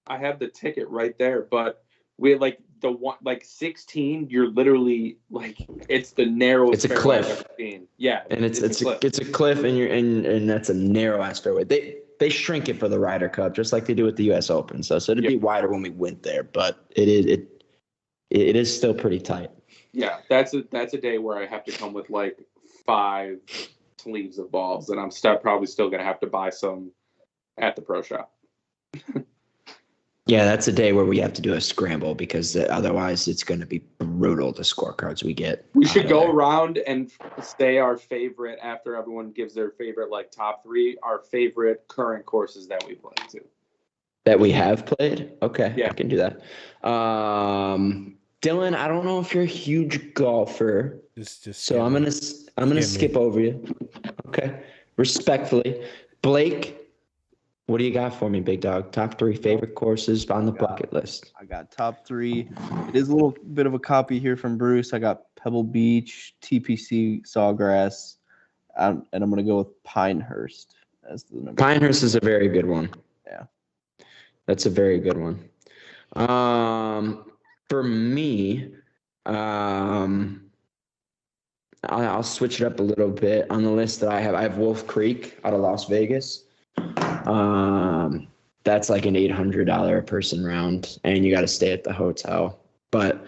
I have the ticket right there, but we like the one like 16. You're literally like it's the narrowest. It's a fairway I've cliff. ever seen. Yeah, And it's cliff. a cliff, and that's a narrow ass fairway. They shrink it for the Ryder Cup, just like they do with the U.S. Open. So it'd be wider when we went there, but it is still pretty tight. Yeah, that's a day where I have to come with like 5 sleeves of balls, and I'm probably still gonna have to buy some at the pro shop. Yeah, that's a day where we have to do a scramble because otherwise it's going to be brutal, the scorecards we get. We should out of go there. around and say our favorite after everyone gives their favorite like top 3, our favorite current courses that we play to. That we have played? Okay, Yeah. I can do that. Dylan, I don't know if you're a huge golfer, Just so I'm gonna Skip me. skip over you. Okay, respectfully, Blake, what do you got for me, big dog? Top 3 favorite courses on the bucket list. I got top 3. It is a little bit of a copy here from Bruce. I got Pebble Beach, TPC, Sawgrass, and I'm going to go with Pinehurst as the number. Pinehurst is a very good one. Yeah. That's a very good one. For me, I'll switch it up a little bit on the list that I have Wolf Creek out of Las Vegas. That's like an $800 a person round, and you got to stay at the hotel. But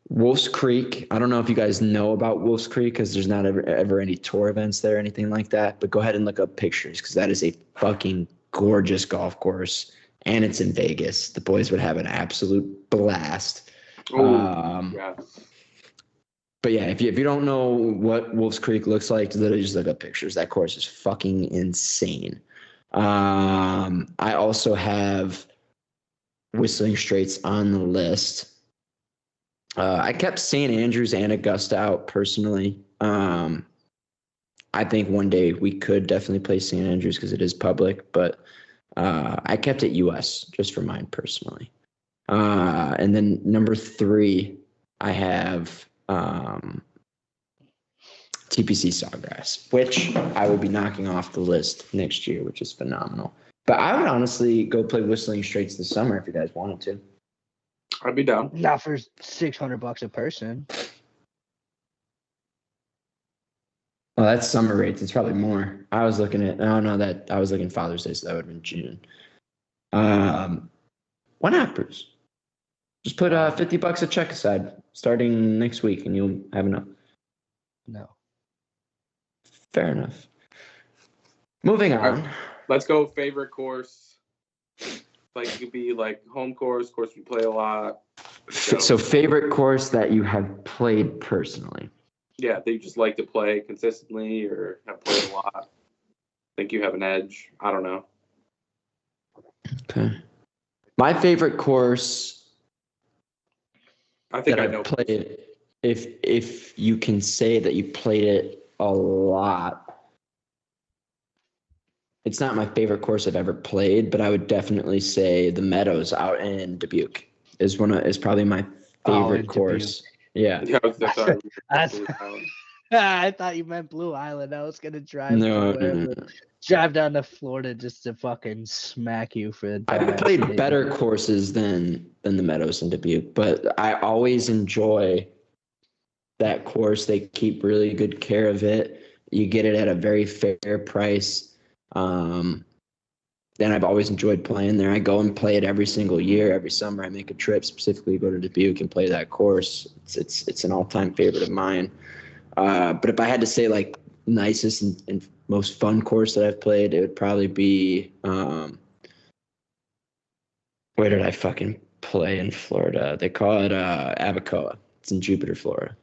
Wolf's Creek, I don't know if you guys know about Wolf's Creek because there's not ever any tour events there or anything like that. But go ahead and look up pictures because that is a fucking gorgeous golf course, and it's in Vegas. The boys would have an absolute blast. Yeah. But yeah, if you don't know what Wolf's Creek looks like, literally just look up pictures. That course is fucking insane. I also have Whistling Straits on the list. I kept St. Andrews and Augusta out personally. I think one day we could definitely play St. Andrews because it is public, but I kept it US just for mine personally. And then number 3, I have TPC Sawgrass, which I will be knocking off the list next year, which is phenomenal. But I would honestly go play Whistling Straits this summer if you guys wanted to. I'd be down. Not for $600 a person. Oh, that's summer rates. It's probably more. I was looking Father's Day, so that would have been June. Why not, Bruce? Just put $50 a check aside starting next week, and you'll have enough. No. Fair enough. Moving on. Let's go favorite course. Like it could be like home course we play a lot. So favorite course that you have played personally. Yeah, they just like to play consistently or have played a lot. Think you have an edge. I don't know. Okay. My favorite course I think that I I've know. played. If you can say that you played it a lot, it's not my favorite course I've ever played, but I would definitely say the Meadows out in Dubuque is probably my favorite in course. Yeah. Yeah, that's what I That's- Blue Island. I thought you meant Blue Island. I was gonna drive No, to no, wherever, no. drive down to Florida just to fucking smack you for the I've dumbass played statement. better courses than the Meadows in Dubuque, but I always enjoy that course. They keep really good care of it. You get it at a very fair price. Then I've always enjoyed playing there. I go and play it every single year. Every summer, I make a trip specifically to go to Dubuque and play that course. It's an all-time favorite of mine. But if I had to say like nicest and most fun course that I've played, it would probably be where did I fucking play in Florida? They call it Abacoa. It's in Jupiter, Florida.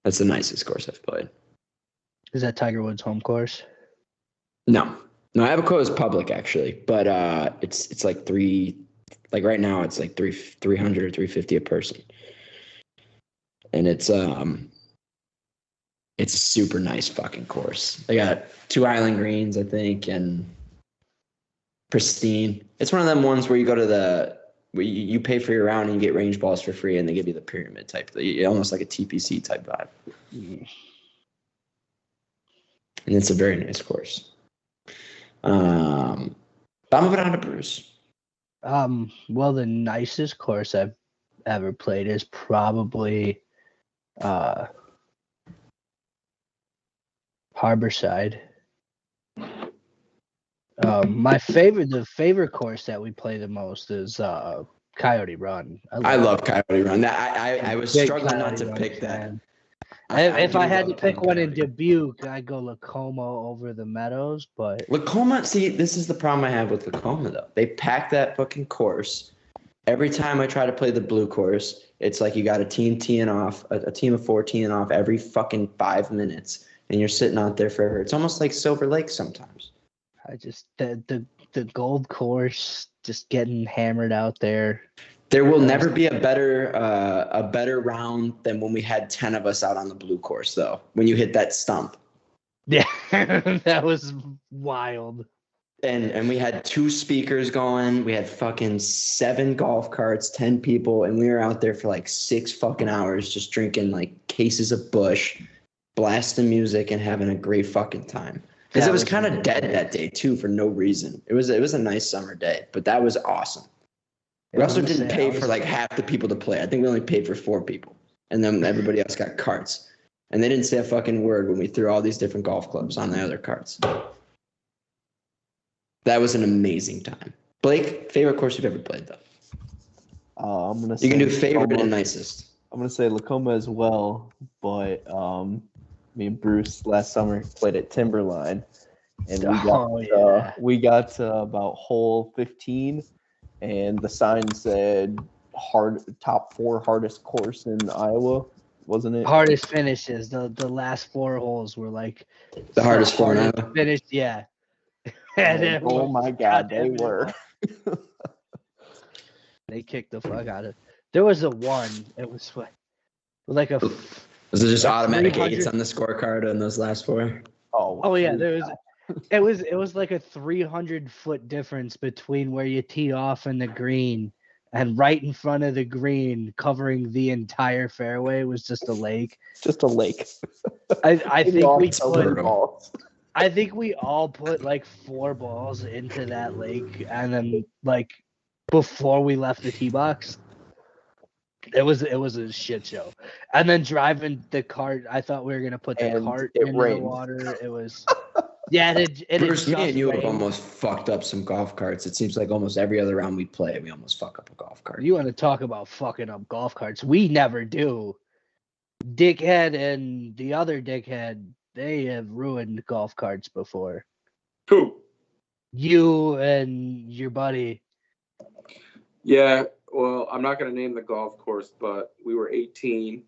That's the nicest course I've played. Is that Tiger Woods' home course? No, Abacoa is public actually, but it's like right now it's like 300 or 350 a person, and it's a super nice fucking course. They got 2 island greens, I think, and pristine. It's one of them ones where you go to where you pay for your round and you get range balls for free, and they give you the pyramid type, almost like a TPC type vibe. And it's a very nice course. But I'm moving on to Bruce. Well, the nicest course I've ever played is probably Harborside. The favorite course that we play the most is Coyote Run. I love Coyote Run. I was Big struggling not Coyote to Run pick that. fan. I If do I had to love pick one in Coyote. Dubuque, I'd go Lacoma over the Meadows, but Lacoma, see, this is the problem I have with Lacoma, though. They pack that fucking course. Every time I try to play the blue course, it's like you got a team teeing off, a team of 4 teeing off every fucking 5 minutes, and you're sitting out there forever. It's almost like Silver Lake sometimes. I just the gold course just getting hammered out there. There will never be a better round than when we had 10 of us out on the blue course, though, when you hit that stump. Yeah, that was wild. And we had 2 speakers going. We had fucking 7 golf carts, 10 people, and we were out there for like 6 fucking hours just drinking like cases of Busch, blasting music, and having a great fucking time. Because it was kind of dead that day too for no reason. It was a nice summer day, but that was awesome. We also didn't pay for like half the people to play. I think we only paid for 4 people, and then everybody else got carts. And they didn't say a fucking word when we threw all these different golf clubs on the other carts. That was an amazing time. Blake, favorite course you've ever played, though? I'm gonna. You can do say favorite Lacoma. and nicest. I'm gonna say Lacoma as well, but me and Bruce last summer played at Timberline, and we got to about hole 15, and the sign said top 4 hardest course in Iowa, wasn't it? Hardest finishes. The last 4 holes were like The hardest 4 in Iowa. finished. Yeah. And oh my God, they were. They kicked the fuck out of it. There was a one. It was what? Like a. Was it just like automatic 300 8s on the scorecard on those last 4? Oh yeah, there was. It was like a 300-foot difference between where you tee off and the green, and right in front of the green, covering the entire fairway, was just a lake. Just a lake. I think we put. I think we all put like 4 balls into that lake, and then like before we left the tee box, it was a shit show. And then driving the cart, I thought we were gonna put the cart into the water. It was Bruce, me and you have almost fucked up some golf carts. It seems like almost every other round we play, we almost fuck up a golf cart. You want to talk about fucking up golf carts? We never do. Dickhead and the other dickhead, they have ruined golf carts before. Who? You and your buddy. Yeah, well, I'm not going to name the golf course, but we were 18.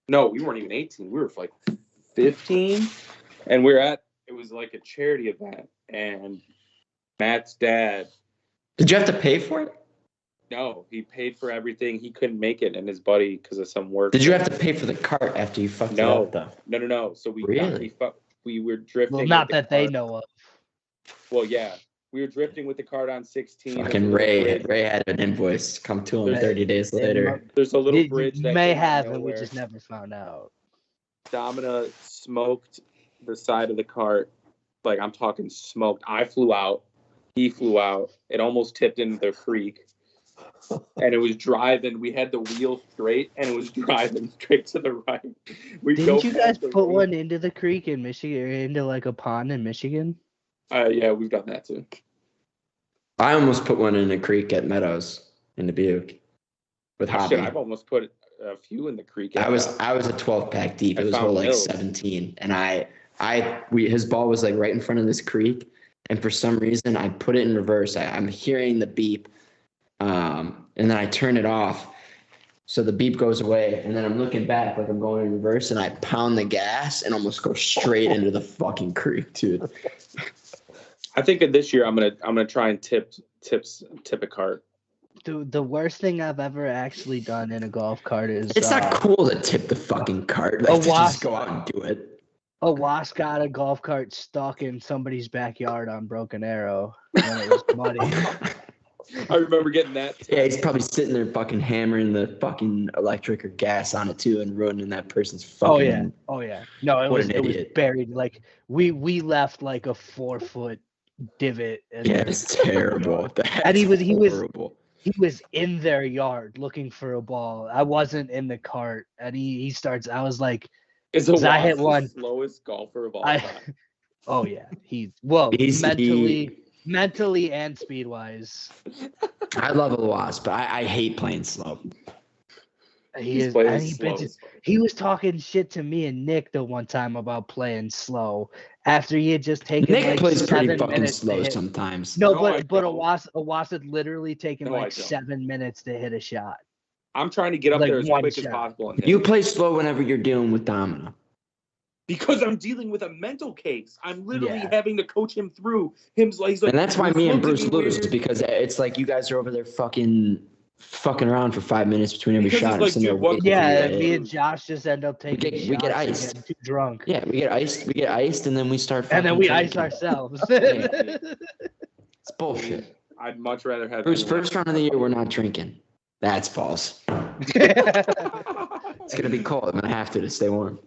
No, we weren't even 18. We were like 15. And it was like a charity event. And Matt's dad. Did you have to pay for it? No, he paid for everything. He couldn't make it, and his buddy, because of some work. Did you have to pay for the cart after you fucked it No, up, though? no. So Really? we were drifting. Well, with not the that they cart. know of. Well, yeah, we were drifting with the cart on 16. There's a Fucking little Ray bridge. had an invoice come to him There's- 30 days later. There's a little You bridge that may came out of have, and we nowhere. just never found out. Domina smoked the side of the cart. Like, I'm talking smoked. I flew out. He flew out. It almost tipped into the creek. And it was driving. We had the wheel straight, and it was driving straight to the right. Didn't you guys put one into the creek in Michigan, or into like a pond in Michigan? Yeah, we've done that too. I almost put one in a creek at Meadows in Dubuque with Hobby. Shit, I've almost put a few in the creek. I was a 12-pack deep. I It was found hole like Mills. 17, and his ball was like right in front of this creek, and for some reason I put it in reverse. I'm hearing the beep, and then I turn it off, so the beep goes away, and then I'm looking back like I'm going in reverse, and I pound the gas and almost go straight into the fucking creek, dude. I think that this year I'm gonna try and tip a cart. The worst thing I've ever actually done in a golf cart is It's not cool to tip the fucking cart. Like, to just go out and do it. a wasp got a golf cart stuck in somebody's backyard on Broken Arrow when it was muddy. I remember getting that. Yeah, he's probably sitting there fucking hammering the fucking electric or gas on it too, and ruining that person's fucking. Oh yeah. No, it What was an it was idiot. buried. Like we left like a 4-foot divot. Yeah, it's terrible. And he was horrible. he was in their yard looking for a ball. I wasn't in the cart, and he starts. I was like, Is the I hit Wasp the one. slowest golfer of all time? oh yeah, he's mentally and speed wise. I love a wasp, but I hate playing slow. He's playing slow. He was talking shit to me and Nick the one time about playing slow after he had just taken. Nick like plays pretty 7 fucking minutes to slow hit. sometimes. No, No, I but a don't. wasp had literally taken No, I like don't. 7 minutes to hit a shot. I'm trying to get up Like there as one quick as shot. possible. And hit You it. play slow whenever you're dealing with Domino. Because I'm dealing with a mental case. I'm literally Yeah. having to coach him through. He's like, And that's why me and "Look at Bruce me lose, weird." because it's like you guys are over there fucking around for 5 minutes between every Because shot. it's like, sitting there dude, what- waiting for Yeah, you to and hit. me and Josh just end up taking we shots get and iced. getting too drunk. Yeah, we get iced, and then we start. And then fucking we ice drinking. ourselves. It's bullshit. I'd much rather have Bruce, anyone- first round of the year, we're not drinking. That's false. It's gonna be cold. I'm gonna have to stay warm.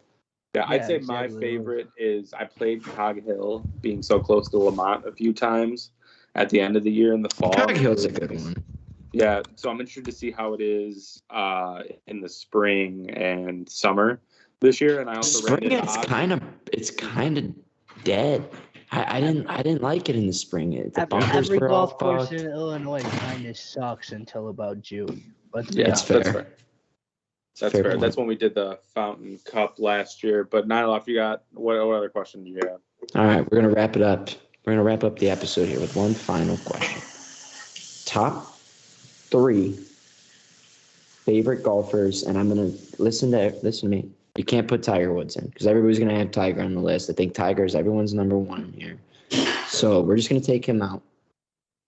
Yeah, I'd Yeah, say my exactly. favorite is I played Cog Hill, being so close to Lamont a few times at the end of the year in the fall. Cog Hill's a good one. Yeah, so I'm interested to see how it is in the spring and summer this year. And I also ran Spring, into it's kind of dead. I didn't like it in the spring. The bumpers Every were all golf course fucked. in Illinois kind of sucks until about June. Let's Yeah, be it's honest. fair. That's Fair fair. point. That's when we did the Fountain Cup last year. But Nyla, if you got what other questions do you have? All right, we're gonna wrap it up. We're gonna wrap up the episode here with one final question. Top 3 favorite golfers, and I'm gonna listen to me. You can't put Tiger Woods in because everybody's gonna have Tiger on the list. I think Tiger's everyone's number 1 here. So we're just gonna take him out.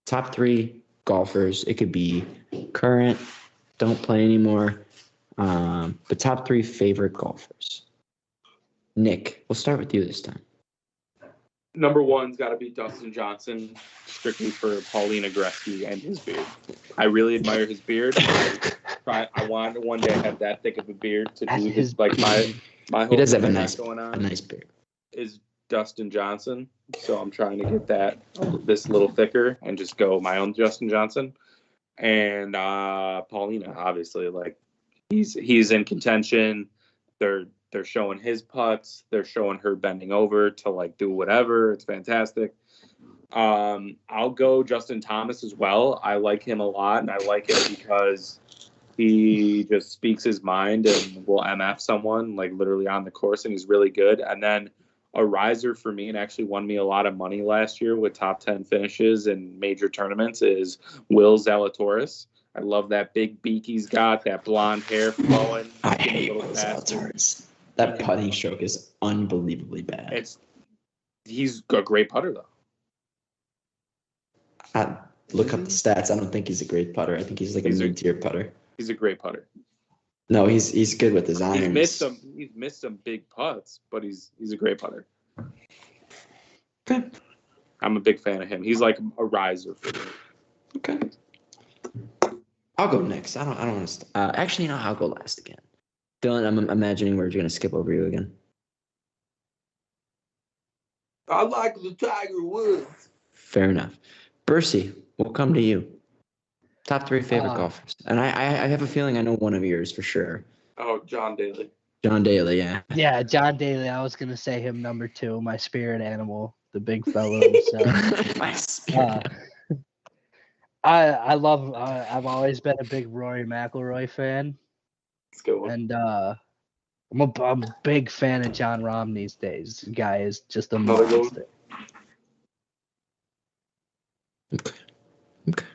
Top 3 golfers. It could be current, don't play anymore. But top 3 favorite golfers. Nick, we'll start with you this time. Number one's got to be Dustin Johnson, strictly for Paulina Gretzky and his beard. I really admire his beard. I want to one day have that thick of a beard to That's do his his like my whole He does have a thing I nice, got going a on nice beard. is Dustin Johnson. So I'm trying to get that this little thicker and just go my own Justin Johnson. And Paulina, obviously, like he's in contention. They're showing his putts. They're showing her bending over to like do whatever. It's fantastic. I'll go Justin Thomas as well. I like him a lot, and I like it because he just speaks his mind and will MF someone like literally on the course, and he's really good. And then a riser for me and actually won me a lot of money last year with top 10 finishes in major tournaments is Will Zalatoris. I love that big beak he's got, that blonde hair flowing. I skinny hate little Will bastard. Zalatoris. That putting stroke is unbelievably bad. He's a great putter though. look up the stats. I don't think he's a great putter. I think he's like a mid-tier putter. He's a great putter. No, he's good with his irons. He's missed some big putts, but he's a great putter. Okay. I'm a big fan of him. He's like a riser for me. Okay. I'll go next. I don't want to. Actually, no, I'll go last again. Dylan, I'm imagining we're going to skip over you again. I like the Tiger Woods. Fair enough. Bercy, we'll come to you. Top 3 favorite golfers. And I have a feeling I know one of yours for sure. Oh, John Daly. John Daly, yeah. Yeah, John Daly. I was gonna say him number 2, my spirit animal, the big fellow himself. My spirit. I love. I've always been a big Rory McIlroy fan, Let's go. and I'm a big fan of John Rahm these days. The guy is just a Another good monster. Okay.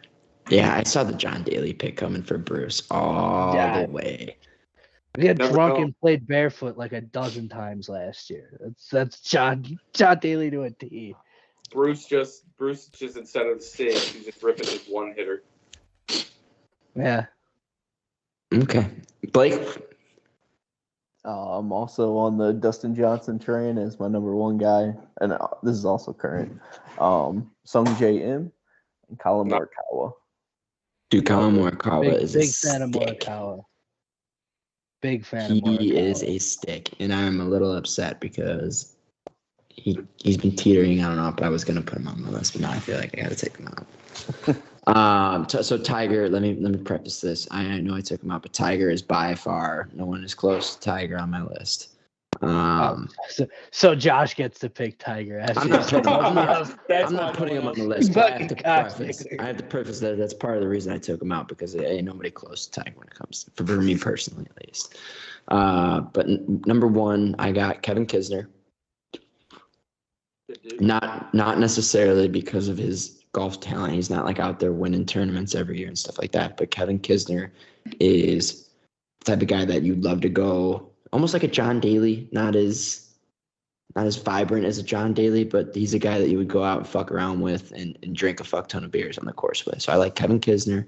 Yeah, I saw the John Daly pick coming for Bruce all the way. He got Never drunk know. and played barefoot like a dozen times last year. That's John Daly to a T. Bruce just instead of the stage, he's just ripping his one hitter. Yeah. Okay. Blake? I'm also on the Dustin Johnson train as my number 1 guy, and this is also current. Sung J M and Colin Morikawa. Dude, Colin Morikawa is Big a fan of stick. Morikawa. Big fan of Morikawa. He is a stick, and I'm a little upset because he's been teetering on and off, but I was gonna put him on my list, but now I feel like I gotta take him out. So Tiger, let me preface this. I know I took him out, but Tiger is by far no one is close to Tiger on my list. So Josh gets to pick Tiger. I'm not putting him on the list. But I have to preface that that's part of the reason I took him out, because ain't nobody close to Tiger when it comes to, for me personally at least. But number 1, I got Kevin Kisner. Not necessarily because of his golf talent. He's not like out there winning tournaments every year and stuff like that. But Kevin Kisner is the type of guy that you'd love to go, almost like a John Daly, not as vibrant as a John Daly, but he's a guy that you would go out and fuck around with and drink a fuck ton of beers on the course with. So I like Kevin Kisner.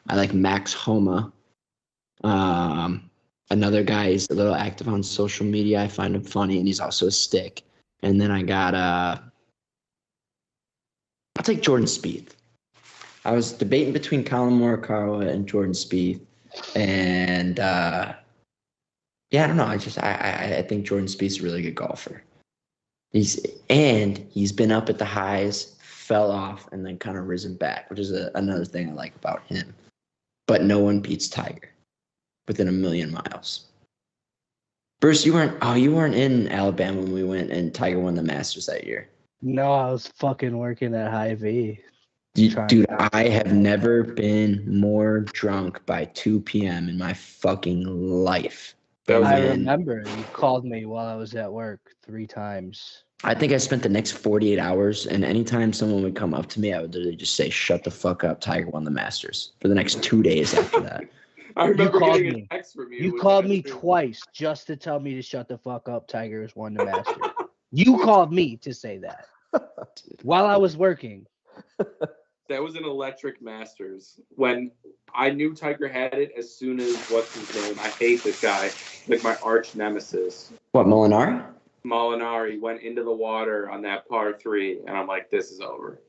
I like Max Homa. Another guy is a little active on social media. I find him funny, and he's also a stick. And then I got I'll take Jordan Spieth. I was debating between Colin Morikawa and Jordan Spieth, and I don't know. I think Jordan Spieth's a really good golfer. He's been up at the highs, fell off, and then kind of risen back, which is another thing I like about him. But no one beats Tiger within a million miles. Bruce, you weren't in Alabama when we went and Tiger won the Masters that year. No, I was fucking working at Hy-Vee. Dude, I have never been more drunk by 2 p.m. in my fucking life. I remember you called me while I was at work 3 times. I think I spent the next 48 hours, and anytime someone would come up to me, I would literally just say, "Shut the fuck up, Tiger won the Masters," for the next 2 days after that. I remember called getting me. a text from you. You called me twice just to tell me to shut the fuck up. Tiger has won the Masters. You called me to say that while I was working. That was an electric Masters. When I knew Tiger had it as soon as, what's his name? I hate this guy. Like my arch nemesis. What, Molinari? Molinari went into the water on that par 3, and I'm like, this is over.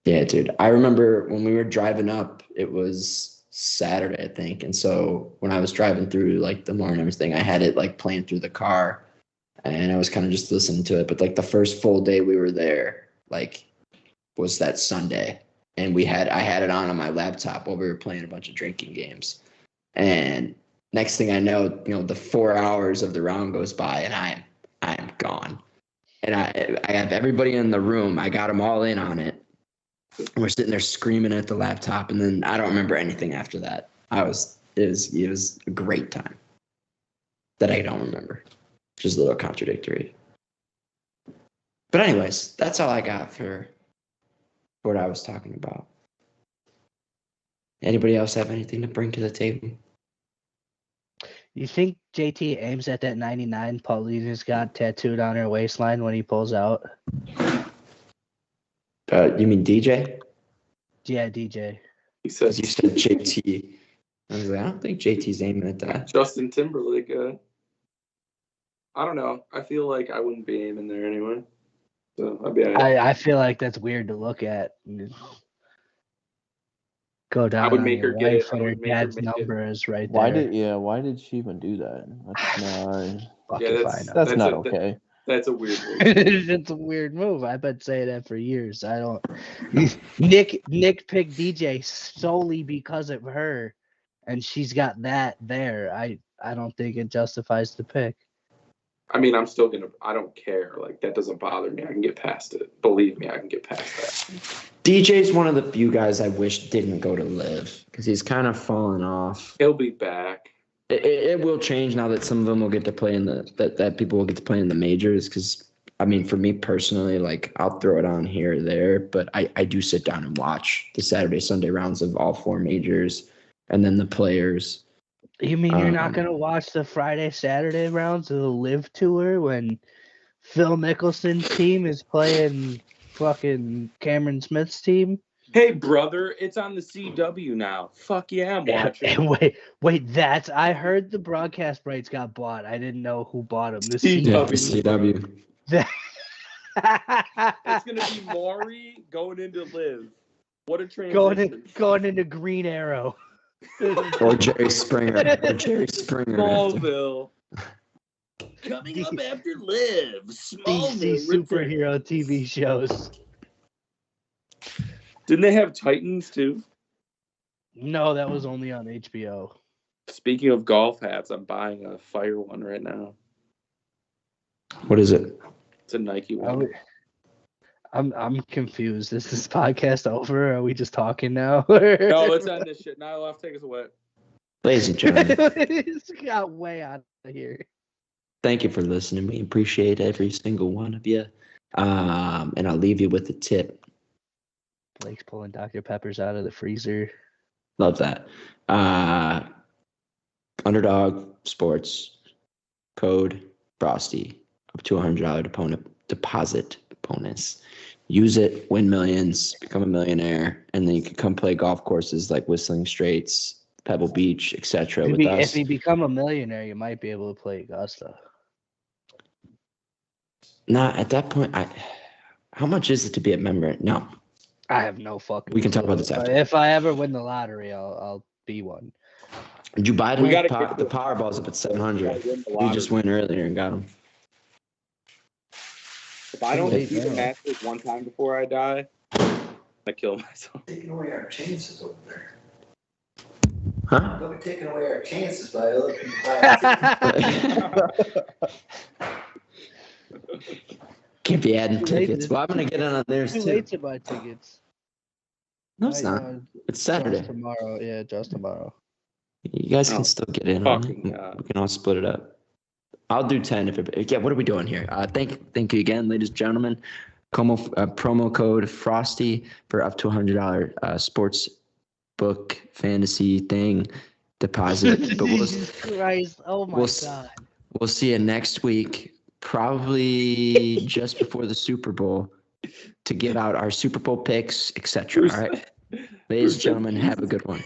Yeah, dude. I remember when we were driving up, it was Saturday, I think. And so when I was driving through like the morning and everything, I had it like playing through the car, and I was kind of just listening to it. But like the first full day we were there, like, was that Sunday. And I had it on my laptop while we were playing a bunch of drinking games. And next thing I know, the 4 hours of the round goes by, and I am gone. And I have everybody in the room. I got them all in on it. We're sitting there screaming at the laptop, and then I don't remember anything after that. It was a great time that I don't remember, which is a little contradictory. But anyways, that's all I got for what I was talking about. Anybody else have anything to bring to the table? You think JT aims at that 99 Paulina's got tattooed on her waistline when he pulls out? You mean DJ? Yeah, DJ. He said Because you said JT. I was like, I don't think JT's aiming at that. Justin Timberlake. I don't know. I feel like I wouldn't be aiming there anyway. So I'd be all right. I feel like that's weird to look at. Go down would on make your her get it. wife I and her would make her dad's make it. number is right Why there. why did she even do that? That's not Fuck Yeah, if that's- I know. that's That's not a- okay. That's a weird move. It's a weird move. I've been saying that for years. I don't. Nick picked DJ solely because of her, and she's got that there. I don't think it justifies the pick. I mean, I'm still gonna. I don't care. Like that doesn't bother me. I can get past it. Believe me, I can get past that. DJ's one of the few guys I wish didn't go to live because he's kind of fallen off. He'll be back. It will change now that some of them will get to play in that people will get to play in the majors. Because I mean, for me personally, like I'll throw it on here or there, but I do sit down and watch the Saturday, Sunday rounds of all 4 majors, and then the players. You mean you're not gonna watch the Friday, Saturday rounds of the Live Tour when Phil Mickelson's team is playing fucking Cameron Smith's team? Hey, brother, it's on the CW now. Fuck yeah, I'm watching. And wait, that's I heard the broadcast rights got bought. I didn't know who bought them. The CW. CW. It's gonna be Maury going into Live. What a transition. going into Green Arrow. Or Jerry Springer. Smallville. Coming up after Live. DC superhero TV shows. Didn't they have Titans too? No, that was only on HBO. Speaking of golf hats, I'm buying a fire one right now. What is it? It's a Nike one. I'm confused. Is this podcast over? Are we just talking now? No, let's end this shit. Now, I'll take us away. Ladies and gentlemen, It's got way out of here. thank you for listening. We appreciate every single one of you. And I'll leave you with a tip. Blake's pulling Dr. Peppers out of the freezer. Love that. Underdog Sports code Frosty up to $100 deposit bonus. Use it, win millions, become a millionaire, and then you can come play golf courses like Whistling Straits, Pebble Beach, etc. with us. If you become a millionaire, you might be able to play Augusta. Nah, at that point, how much is it to be a member? No. I have no fucking. We can talk clue. about this after. If I ever win the lottery, I'll be one. Did you buy it? We gotta The get Powerball's up at 700. Win the You lottery. just went earlier and got them. If I don't Wait, see the no. Masters one time before I die, I kill myself. Taking away our chances over there. Huh? They'll be taking away our chances by other people. Can't be adding Too late tickets. to- Well, I'm gonna get on theirs Too too. late to buy tickets. No, it's Right, not. It's Saturday. Just tomorrow. Yeah, just tomorrow. You guys can Oh, still get in on fucking it. God. We can all split it up. I'll do 10 if it. Yeah, what are we doing here? Thank you again, ladies and gentlemen. Promo code Frosty for up to $100 sports book fantasy thing deposit. But Jesus Christ! Oh my we'll God! we'll see you next week, probably just before the Super Bowl, to give out our Super Bowl picks, etc. All right, ladies and gentlemen, have a good one.